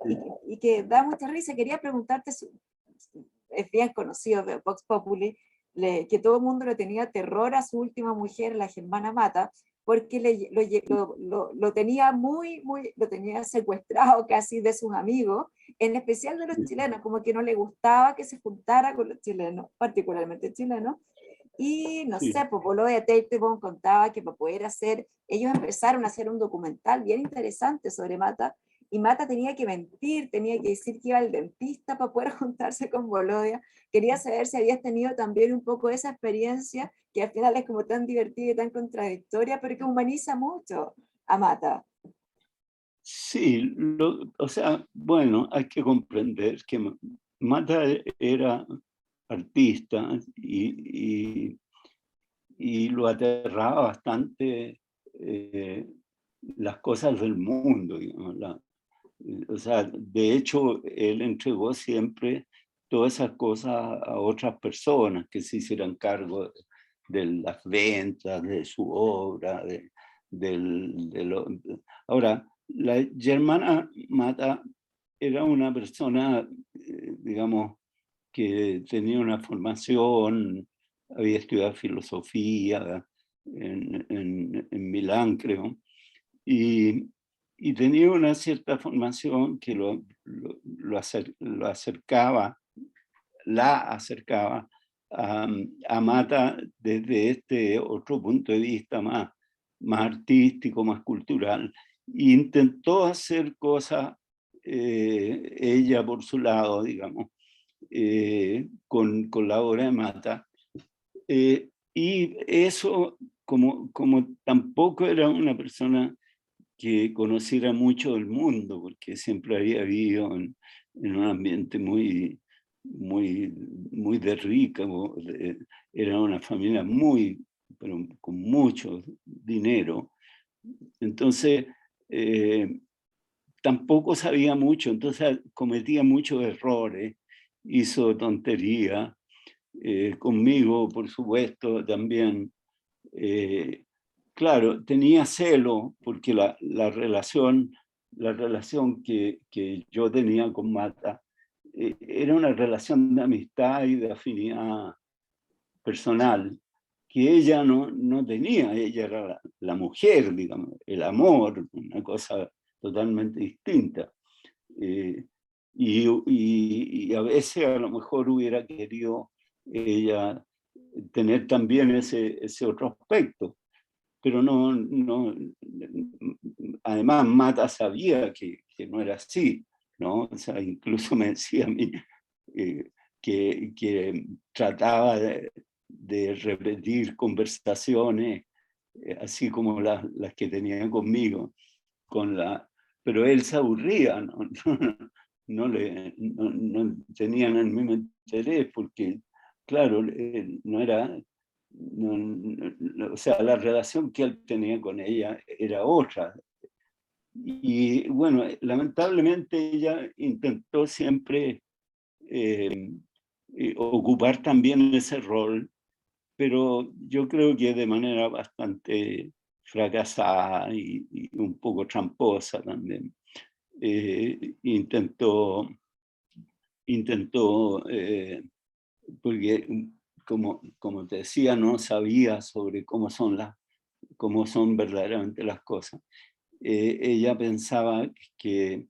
que da mucha risa. Quería preguntarte, es bien conocido de Vox Populi, que todo el mundo le tenía terror a su última mujer, la Germana Mata, porque lo tenía lo tenía secuestrado casi de sus amigos, en especial de los chilenos, como que no le gustaba que se juntara con los chilenos, particularmente chilenos. Y no sé, pues Bolodia Teitebon contaba que para poder hacer, ellos empezaron a hacer un documental bien interesante sobre Mata, y Mata tenía que mentir, tenía que decir que iba al dentista para poder juntarse con Bolodia. Quería saber si habías tenido también un poco esa experiencia, que al final es como tan divertida y tan contradictoria, pero que humaniza mucho a Mata. Sí, o sea, bueno, hay que comprender que Mata era artista y lo aterraba bastante las cosas del mundo, digamos, o sea, de hecho, él entregó siempre todas esas cosas a otras personas que se hicieran cargo de las ventas, de su obra, Ahora, la Germana Mata era una persona, digamos, que tenía una formación, había estudiado filosofía en Milán, creo, y tenía una cierta formación que lo acercaba, la acercaba a Mata desde este otro punto de vista más artístico, más cultural. E intentó hacer cosas, ella por su lado, digamos, con la obra de Mata. Y eso, como tampoco era una persona que conociera mucho del mundo, porque siempre había vivido en un ambiente muy de rica, era una familia pero con mucho dinero. Entonces, tampoco sabía mucho, entonces cometía muchos errores, hizo tonterías, conmigo, por supuesto, también. Claro, tenía celo porque la relación que yo tenía con Mata era una relación de amistad y de afinidad personal que ella no tenía. Ella era la mujer, digamos, el amor, una cosa totalmente distinta. Y a veces a lo mejor hubiera querido ella tener también ese otro aspecto, pero además Mata sabía que no era así, ¿no? O sea, incluso me decía a mí que trataba de repetir conversaciones así como las que tenía conmigo, pero él se aburría, no tenían el mismo interés, porque, claro, no era, o sea, la relación que él tenía con ella era otra. Y bueno, lamentablemente ella intentó siempre ocupar también ese rol, pero yo creo que de manera bastante fracasada y un poco tramposa también. Intentó, porque como te decía, no sabía sobre cómo son verdaderamente las cosas. Ella pensaba que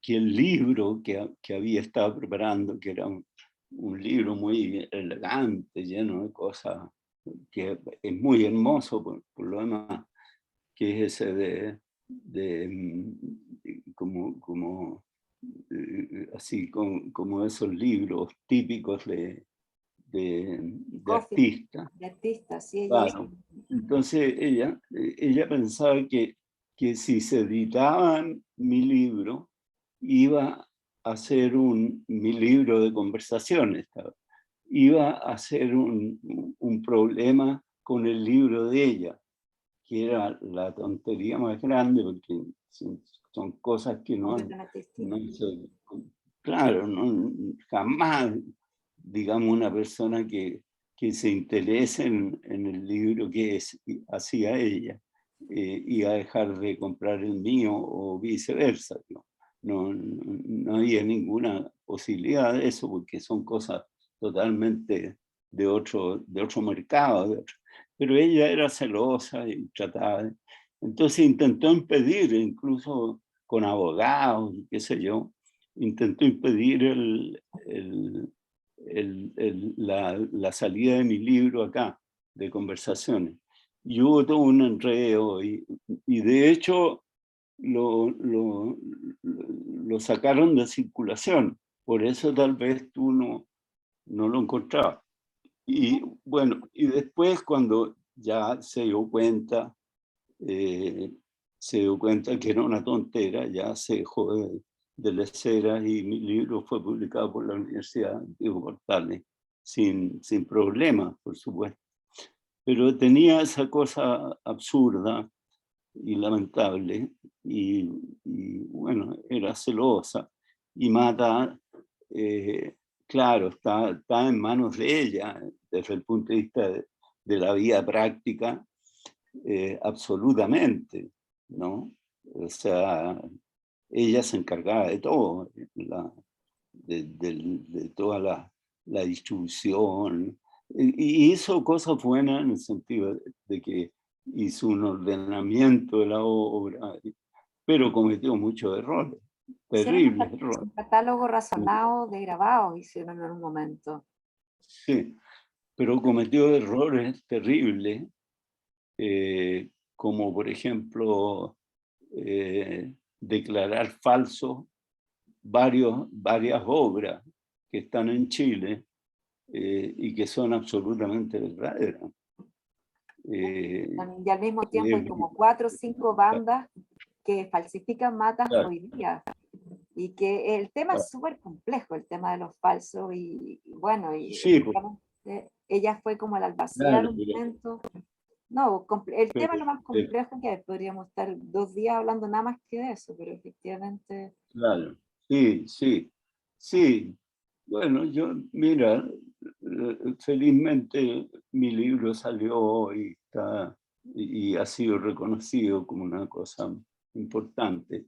el libro que había estado preparando, que era un libro muy elegante, lleno de cosas, que es muy hermoso por lo demás, que es ese como así como esos libros típicos de Coffee, artista. de artista, sí, ella hizo. Claro. Entonces ella pensaba que si se editaban mi libro, iba a ser mi libro de conversaciones, iba a ser un problema con el libro de ella, que era la tontería más grande, porque son cosas que claro, jamás, digamos, una persona que se interese en el libro que hacía ella, y a dejar de comprar el mío o viceversa. No había ninguna posibilidad de eso, porque son cosas totalmente de otro mercado. Pero ella era celosa y trataba entonces intentó impedir, incluso con abogados, qué sé yo, intentó impedir la salida de mi libro acá, de conversaciones. Y hubo todo un enredo y de hecho lo sacaron de circulación. Por eso tal vez tú no lo encontrabas. Y bueno, y después cuando ya se dio cuenta que era una tontera, ya se dejó de leceras y mi libro fue publicado por la Universidad Diego Portales sin problemas, por supuesto. Pero tenía esa cosa absurda y lamentable y bueno, era celosa y Mata, claro, está en manos de ella desde el punto de vista de la vida práctica. Absolutamente, ¿no? O sea, ella se encargaba de todo, de toda la distribución, y hizo cosas buenas en el sentido de que hizo un ordenamiento de la obra, pero cometió muchos errores, terribles errores. Un catálogo razonado de grabados hicieron en un momento. Sí, pero cometió errores terribles, como por ejemplo declarar falsos varias obras que están en Chile y que son absolutamente verdaderas. Y al mismo tiempo hay como 4 o 5 bandas que falsifican matas hoy día. Y que el tema es súper complejo, el tema de los falsos, y bueno, sí, ella fue como el albacea en un momento. No, el tema es lo más complejo que hay. Podríamos estar 2 días hablando nada más que de eso, pero efectivamente... Claro, sí. Bueno, mira, felizmente mi libro salió y ha sido reconocido como una cosa importante.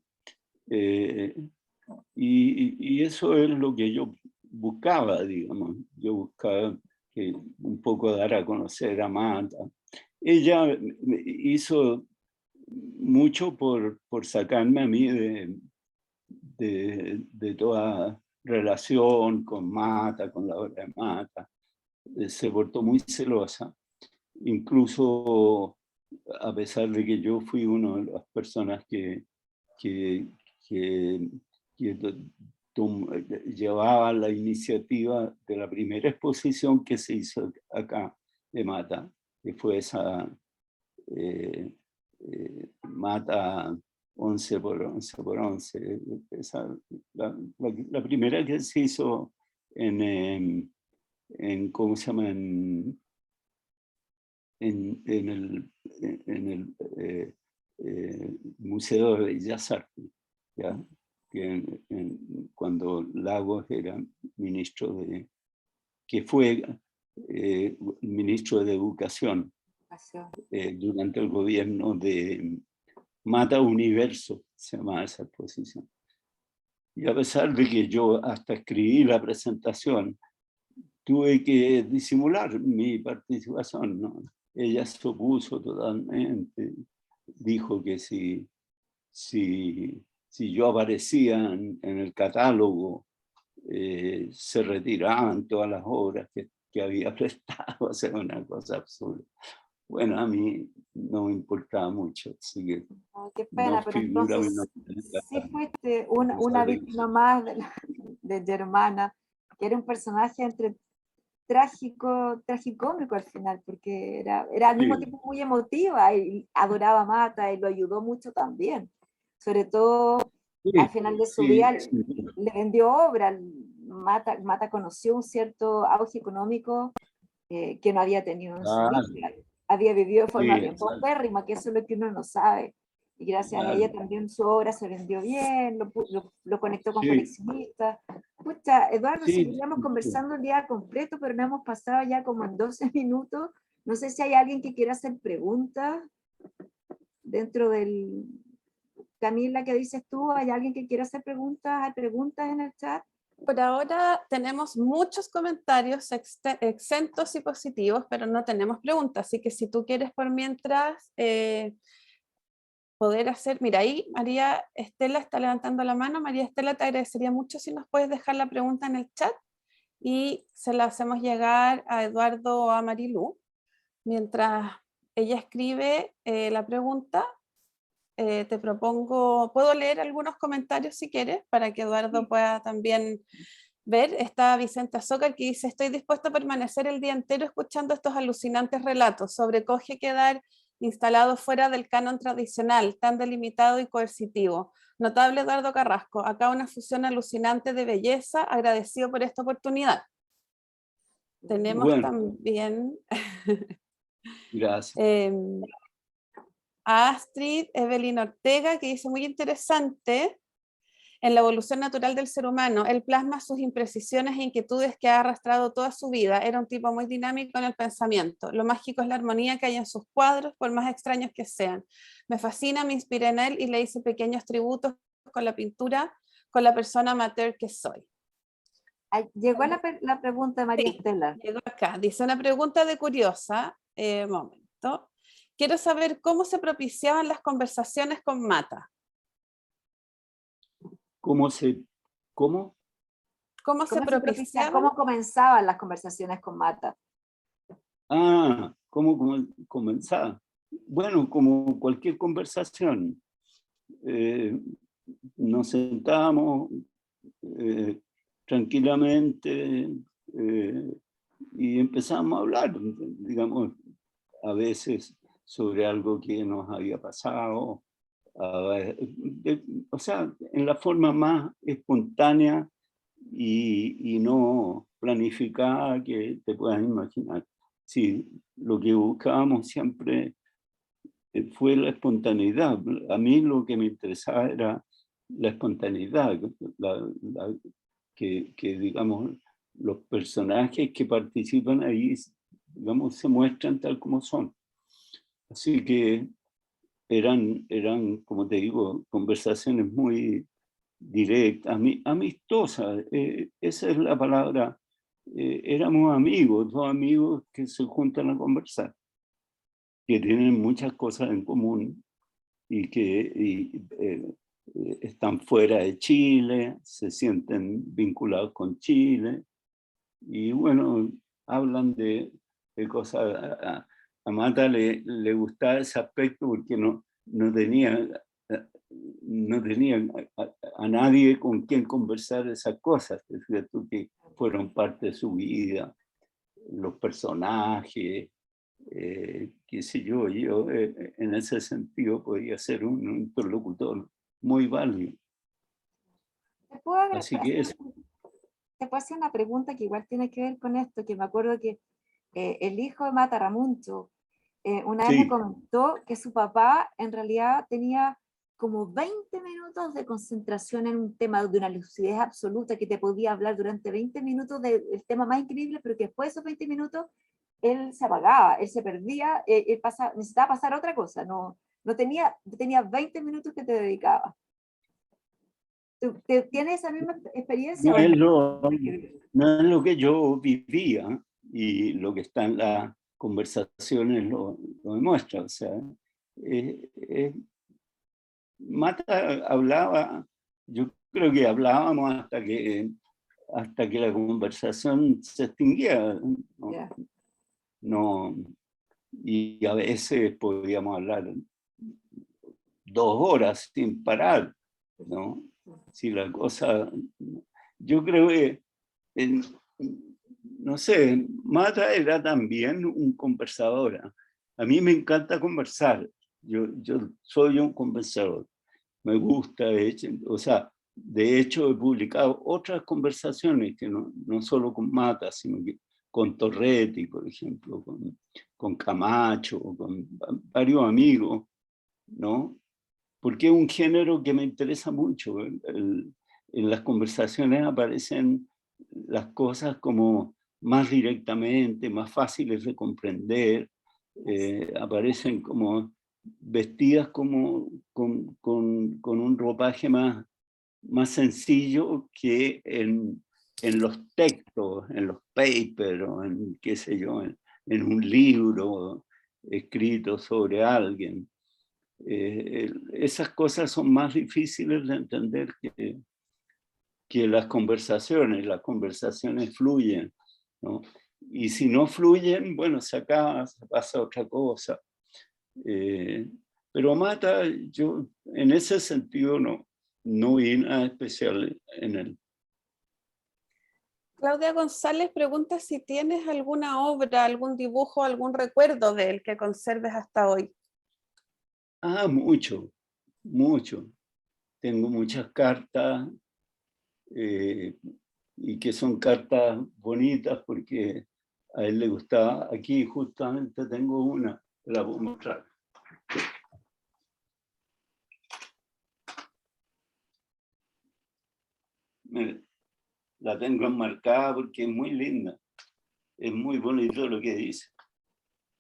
Y eso es lo que yo buscaba, digamos. Yo buscaba que un poco dar a conocer a Mata. Ella hizo mucho por sacarme a mí de toda relación con Mata, con la obra de Mata. Se portó muy celosa, incluso a pesar de que yo fui una de las personas que llevaba la iniciativa de la primera exposición que se hizo acá de Mata, que fue esa Mata 11 por 11 por 11, esa, la primera que se hizo en ¿cómo se llama? En el Museo de Bellas Artes, ¿ya? Que cuando Lagos era ministro que fue ministro de Educación durante el gobierno de Mata Universo, se llamaba esa exposición. Y a pesar de que yo hasta escribí la presentación, tuve que disimular mi participación, ¿no? Ella se opuso totalmente, dijo que si yo aparecía en el catálogo, se retiraban todas las obras que había prestado, a ser una cosa absurda. Bueno, a mí no me importaba mucho, así que qué pena, no pero figura entonces sí fuiste una víctima más de Germana, que era un personaje entre trágico, tragicómico al final, porque era al mismo tiempo muy emotiva y adoraba a Mata y lo ayudó mucho también. Sobre todo al final de su vida le vendió obra. Mata conoció un cierto auge económico que no había tenido en su vida. Había vivido de forma bien paupérrima, que eso es lo que uno no sabe. Y gracias a ella también su obra se vendió bien, lo conectó con coleccionistas. Pucha, Eduardo, seguiríamos conversando el día completo, pero nos hemos pasado ya como en 12 minutos. No sé si hay alguien que quiera hacer preguntas dentro del... Camila, ¿qué dices tú? ¿Hay alguien que quiera hacer preguntas? ¿Hay preguntas en el chat? Por ahora tenemos muchos comentarios exentos y positivos, pero no tenemos preguntas, así que si tú quieres por mientras poder hacer, mira ahí María Estela está levantando la mano. María Estela, te agradecería mucho si nos puedes dejar la pregunta en el chat y se la hacemos llegar a Eduardo o a Marilú. Mientras ella escribe la pregunta, te propongo, puedo leer algunos comentarios si quieres, para que Eduardo pueda también ver. Está Vicente Azócar que dice: estoy dispuesto a permanecer el día entero escuchando estos alucinantes relatos. Sobrecoge quedar instalado fuera del canon tradicional, tan delimitado y coercitivo. Notable Eduardo Carrasco, acá una fusión alucinante de belleza, agradecido por esta oportunidad. Tenemos también gracias. A Astrid Evelyn Ortega, que dice: muy interesante en la evolución natural del ser humano. Él plasma sus imprecisiones e inquietudes que ha arrastrado toda su vida. Era un tipo muy dinámico en el pensamiento. Lo mágico es la armonía que hay en sus cuadros, por más extraños que sean. Me fascina, me inspiré en él y le hice pequeños tributos con la pintura, con la persona amateur que soy. Llegó la pregunta de María Estela. Llegó acá. Dice: una pregunta de curiosa. Momento. Quiero saber cómo se propiciaban las conversaciones con Mata. ¿Cómo se propiciaban? ¿Cómo comenzaban las conversaciones con Mata? ¿Cómo comenzaba? Bueno, como cualquier conversación. Nos sentábamos tranquilamente y empezamos a hablar, digamos, a veces sobre algo que nos había pasado, o sea, en la forma más espontánea y no planificada que te puedas imaginar. Sí, lo que buscábamos siempre fue la espontaneidad. A mí lo que me interesaba era la espontaneidad, que digamos, los personajes que participan ahí, digamos, se muestran tal como son. Así que eran, como te digo, conversaciones muy directas, amistosas. Esa es la palabra éramos amigos, dos amigos que se juntan a conversar, que tienen muchas cosas en común y que están fuera de Chile, se sienten vinculados con Chile, y bueno, hablan de cosas. A Mata le gustaba ese aspecto porque no tenía a nadie con quien conversar esas cosas, es cierto, que fueron parte de su vida, los personajes, qué sé yo, en ese sentido podía ser un interlocutor muy válido. Así que eso. Te puedo hacer una pregunta que igual tiene que ver con esto, que me acuerdo que el hijo de Mata, Ramuncho, una vez me comentó que su papá en realidad tenía como 20 minutos de concentración en un tema de una lucidez absoluta, que te podía hablar durante 20 minutos del tema más increíble, pero que después de esos 20 minutos él se apagaba, él se perdía, necesitaba pasar a otra cosa, no tenía 20 minutos que te dedicaba. ¿Tienes esa misma experiencia? No es lo que yo vivía, y lo que está en las conversaciones lo demuestra. O sea, Mata hablaba, yo creo que hablábamos hasta que la conversación se extinguía, ¿no? Yeah. No, y a veces podíamos hablar 2 horas sin parar, ¿no? Si la cosa, yo creo que, no sé, Mata era también un conversador. A mí me encanta conversar, yo soy un conversador, me gusta, o sea, de hecho he publicado otras conversaciones que no solo con Mata, sino que con Torretti, por ejemplo, con Camacho, con varios amigos, ¿no? Porque es un género que me interesa mucho. En las conversaciones aparecen las cosas como más directamente, más fáciles de comprender, aparecen como vestidas como con un ropaje más sencillo que en los textos, en los papers, o en qué sé yo, en un libro escrito sobre alguien. Esas cosas son más difíciles de entender que las conversaciones fluyen, ¿no? Y si no fluyen, bueno, se acaba, se pasa otra cosa. Pero Mata, yo en ese sentido no vi nada especial en él. Claudia González pregunta si tienes alguna obra, algún dibujo, algún recuerdo de él que conserves hasta hoy. Mucho. Tengo muchas cartas, y que son cartas bonitas porque a él le gustaba. Aquí justamente tengo una, la voy a mostrar. La tengo enmarcada porque es muy linda, es muy bonito lo que dice,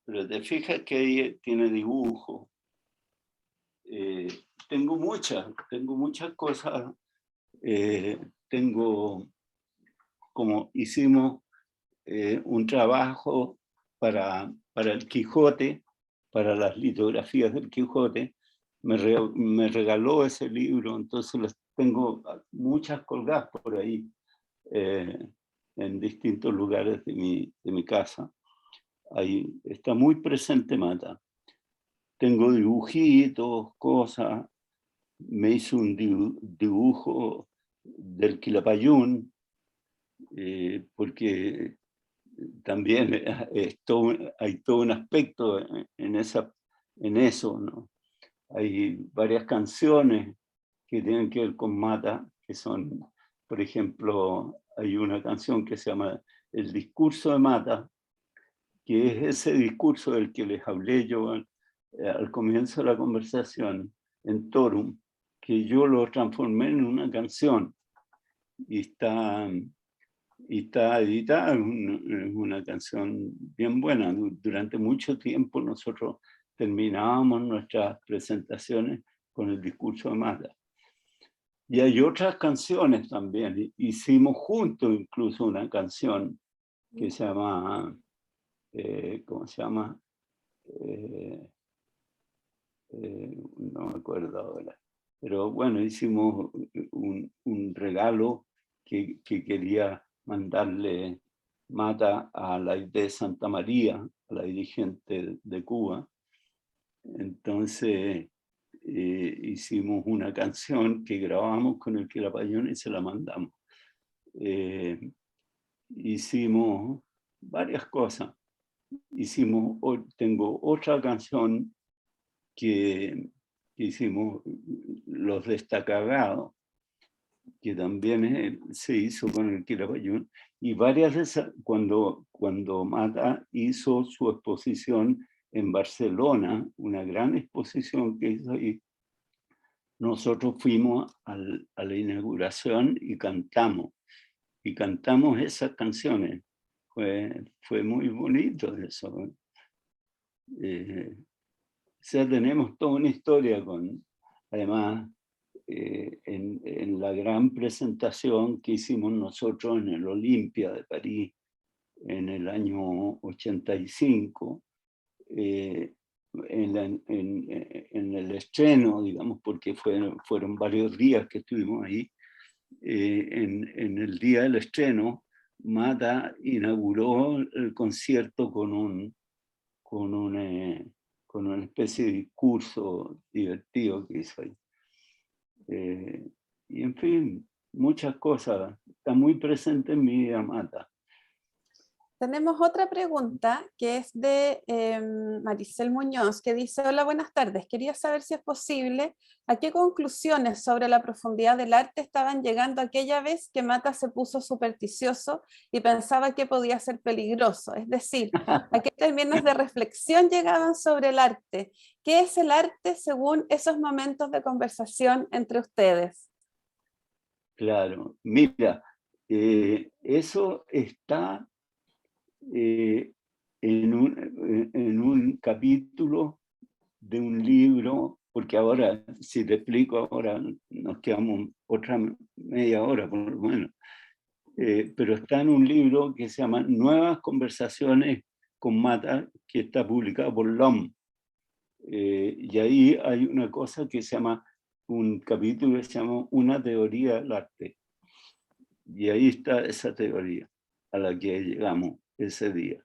pero te fijas que ahí tiene dibujo. Tengo muchas cosas. Tengo, como hicimos un trabajo para el Quijote, para las litografías del Quijote, me regaló ese libro, entonces las tengo muchas colgadas por ahí, en distintos lugares de mi casa. Ahí está muy presente Mata. Tengo dibujitos, cosas. Me hizo un dibujo del Quilapayún, porque también hay todo un aspecto en eso, ¿no? Hay varias canciones que tienen que ver con Mata, que son, por ejemplo, hay una canción que se llama El discurso de Mata, que es ese discurso del que les hablé yo al comienzo de la conversación en Torum, que yo lo transformé en una canción y está editada, es una canción bien buena. Durante mucho tiempo nosotros terminábamos nuestras presentaciones con el discurso de Mata. Y hay otras canciones también, hicimos juntos incluso una canción que se llama, ¿cómo se llama? No me acuerdo ahora. Pero bueno, hicimos un regalo que quería mandarle Mata a la de Santa María, a la dirigente de Cuba. Entonces hicimos una canción que grabamos con el Quilapayún y se la mandamos. Hicimos varias cosas. Tengo otra canción que hicimos, Los Destacagados, que también se hizo con el Quilapayún, y varias de esas, cuando Mata hizo su exposición en Barcelona, una gran exposición que hizo ahí, nosotros fuimos a la inauguración y cantamos esas canciones. Fue muy bonito eso. O sea, tenemos toda una historia además, en la gran presentación que hicimos nosotros en el Olympia de París en el año 85, en el estreno, digamos, porque fueron varios días que estuvimos ahí, en el día del estreno, Mata inauguró el concierto con una especie de discurso divertido que hizo ahí. Y en fin, muchas cosas. Está muy presente en mi vida Mata. Tenemos otra pregunta que es de Maricel Muñoz, que dice: hola, buenas tardes. Quería saber si es posible, ¿a qué conclusiones sobre la profundidad del arte estaban llegando aquella vez que Mata se puso supersticioso y pensaba que podía ser peligroso? Es decir, ¿a qué términos de reflexión llegaban sobre el arte? ¿Qué es el arte según esos momentos de conversación entre ustedes? Claro, mira, eso está en un capítulo de un libro, porque ahora, si te explico, ahora nos quedamos otra media hora por lo menos, pero está en un libro que se llama Nuevas Conversaciones con Mata, que está publicado por LOM. Y ahí hay una cosa que se llama, un capítulo que se llama Una teoría del arte. Y ahí está esa teoría a la que llegamos ese día.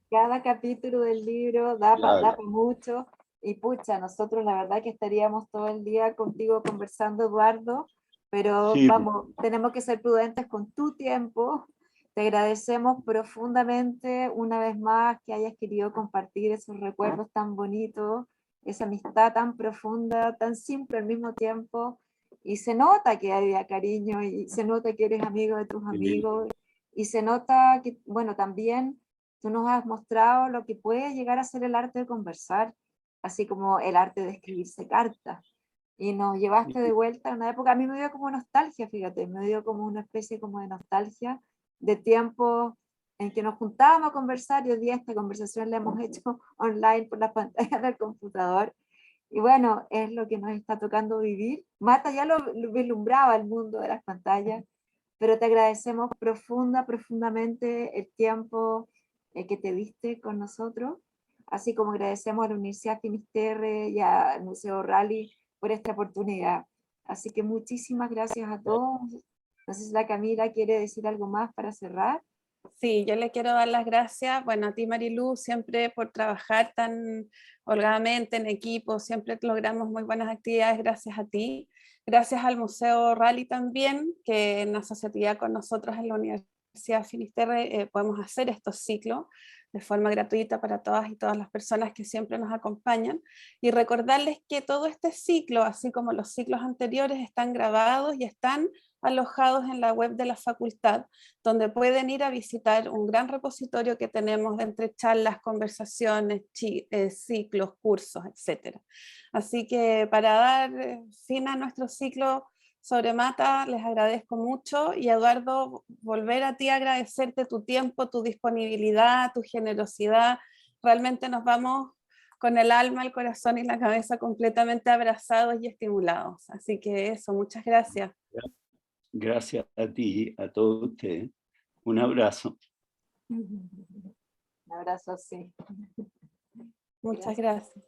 Cada capítulo del libro da Claro. para mucho, y pucha, nosotros la verdad que estaríamos todo el día contigo conversando, Eduardo, pero Sí. vamos, tenemos que ser prudentes con tu tiempo. Te agradecemos profundamente una vez más que hayas querido compartir esos recuerdos tan bonitos, esa amistad tan profunda, tan simple al mismo tiempo, y se nota que hay cariño, y se nota que eres amigo de tus amigos, y se nota que, bueno, también tú nos has mostrado lo que puede llegar a ser el arte de conversar, así como el arte de escribirse cartas. Y nos llevaste de vuelta a una época, a mí me dio como nostalgia, fíjate, me dio como una especie como de nostalgia de tiempos en que nos juntábamos a conversar, y hoy día esta conversación la hemos hecho online por las pantallas del computador. Y bueno, es lo que nos está tocando vivir. Mata ya lo vislumbraba el mundo de las pantallas, pero te agradecemos profundamente el tiempo que te diste con nosotros, así como agradecemos a la Universidad Finisterre y al Museo Rally por esta oportunidad. Así que muchísimas gracias a todos. No sé si la Camila quiere decir algo más para cerrar. Sí, yo le quiero dar las gracias, bueno, a ti Marilú, siempre por trabajar tan holgadamente en equipo, siempre logramos muy buenas actividades gracias a ti. Gracias al Museo Rally también, que en asociatividad con nosotros en la Universidad Finisterre podemos hacer estos ciclos de forma gratuita para todas y todas las personas que siempre nos acompañan. Y recordarles que todo este ciclo, así como los ciclos anteriores, están grabados y están alojados en la web de la facultad, donde pueden ir a visitar un gran repositorio que tenemos de entre charlas, conversaciones, ciclos, cursos, etc. Así que para dar fin a nuestro ciclo sobre Mata, les agradezco mucho, y Eduardo, volver a ti a agradecerte tu tiempo, tu disponibilidad, tu generosidad. Realmente nos vamos con el alma, el corazón y la cabeza completamente abrazados y estimulados. Así que eso, muchas gracias. Gracias a ti, a todos ustedes. Un abrazo. Un abrazo, sí. Muchas gracias.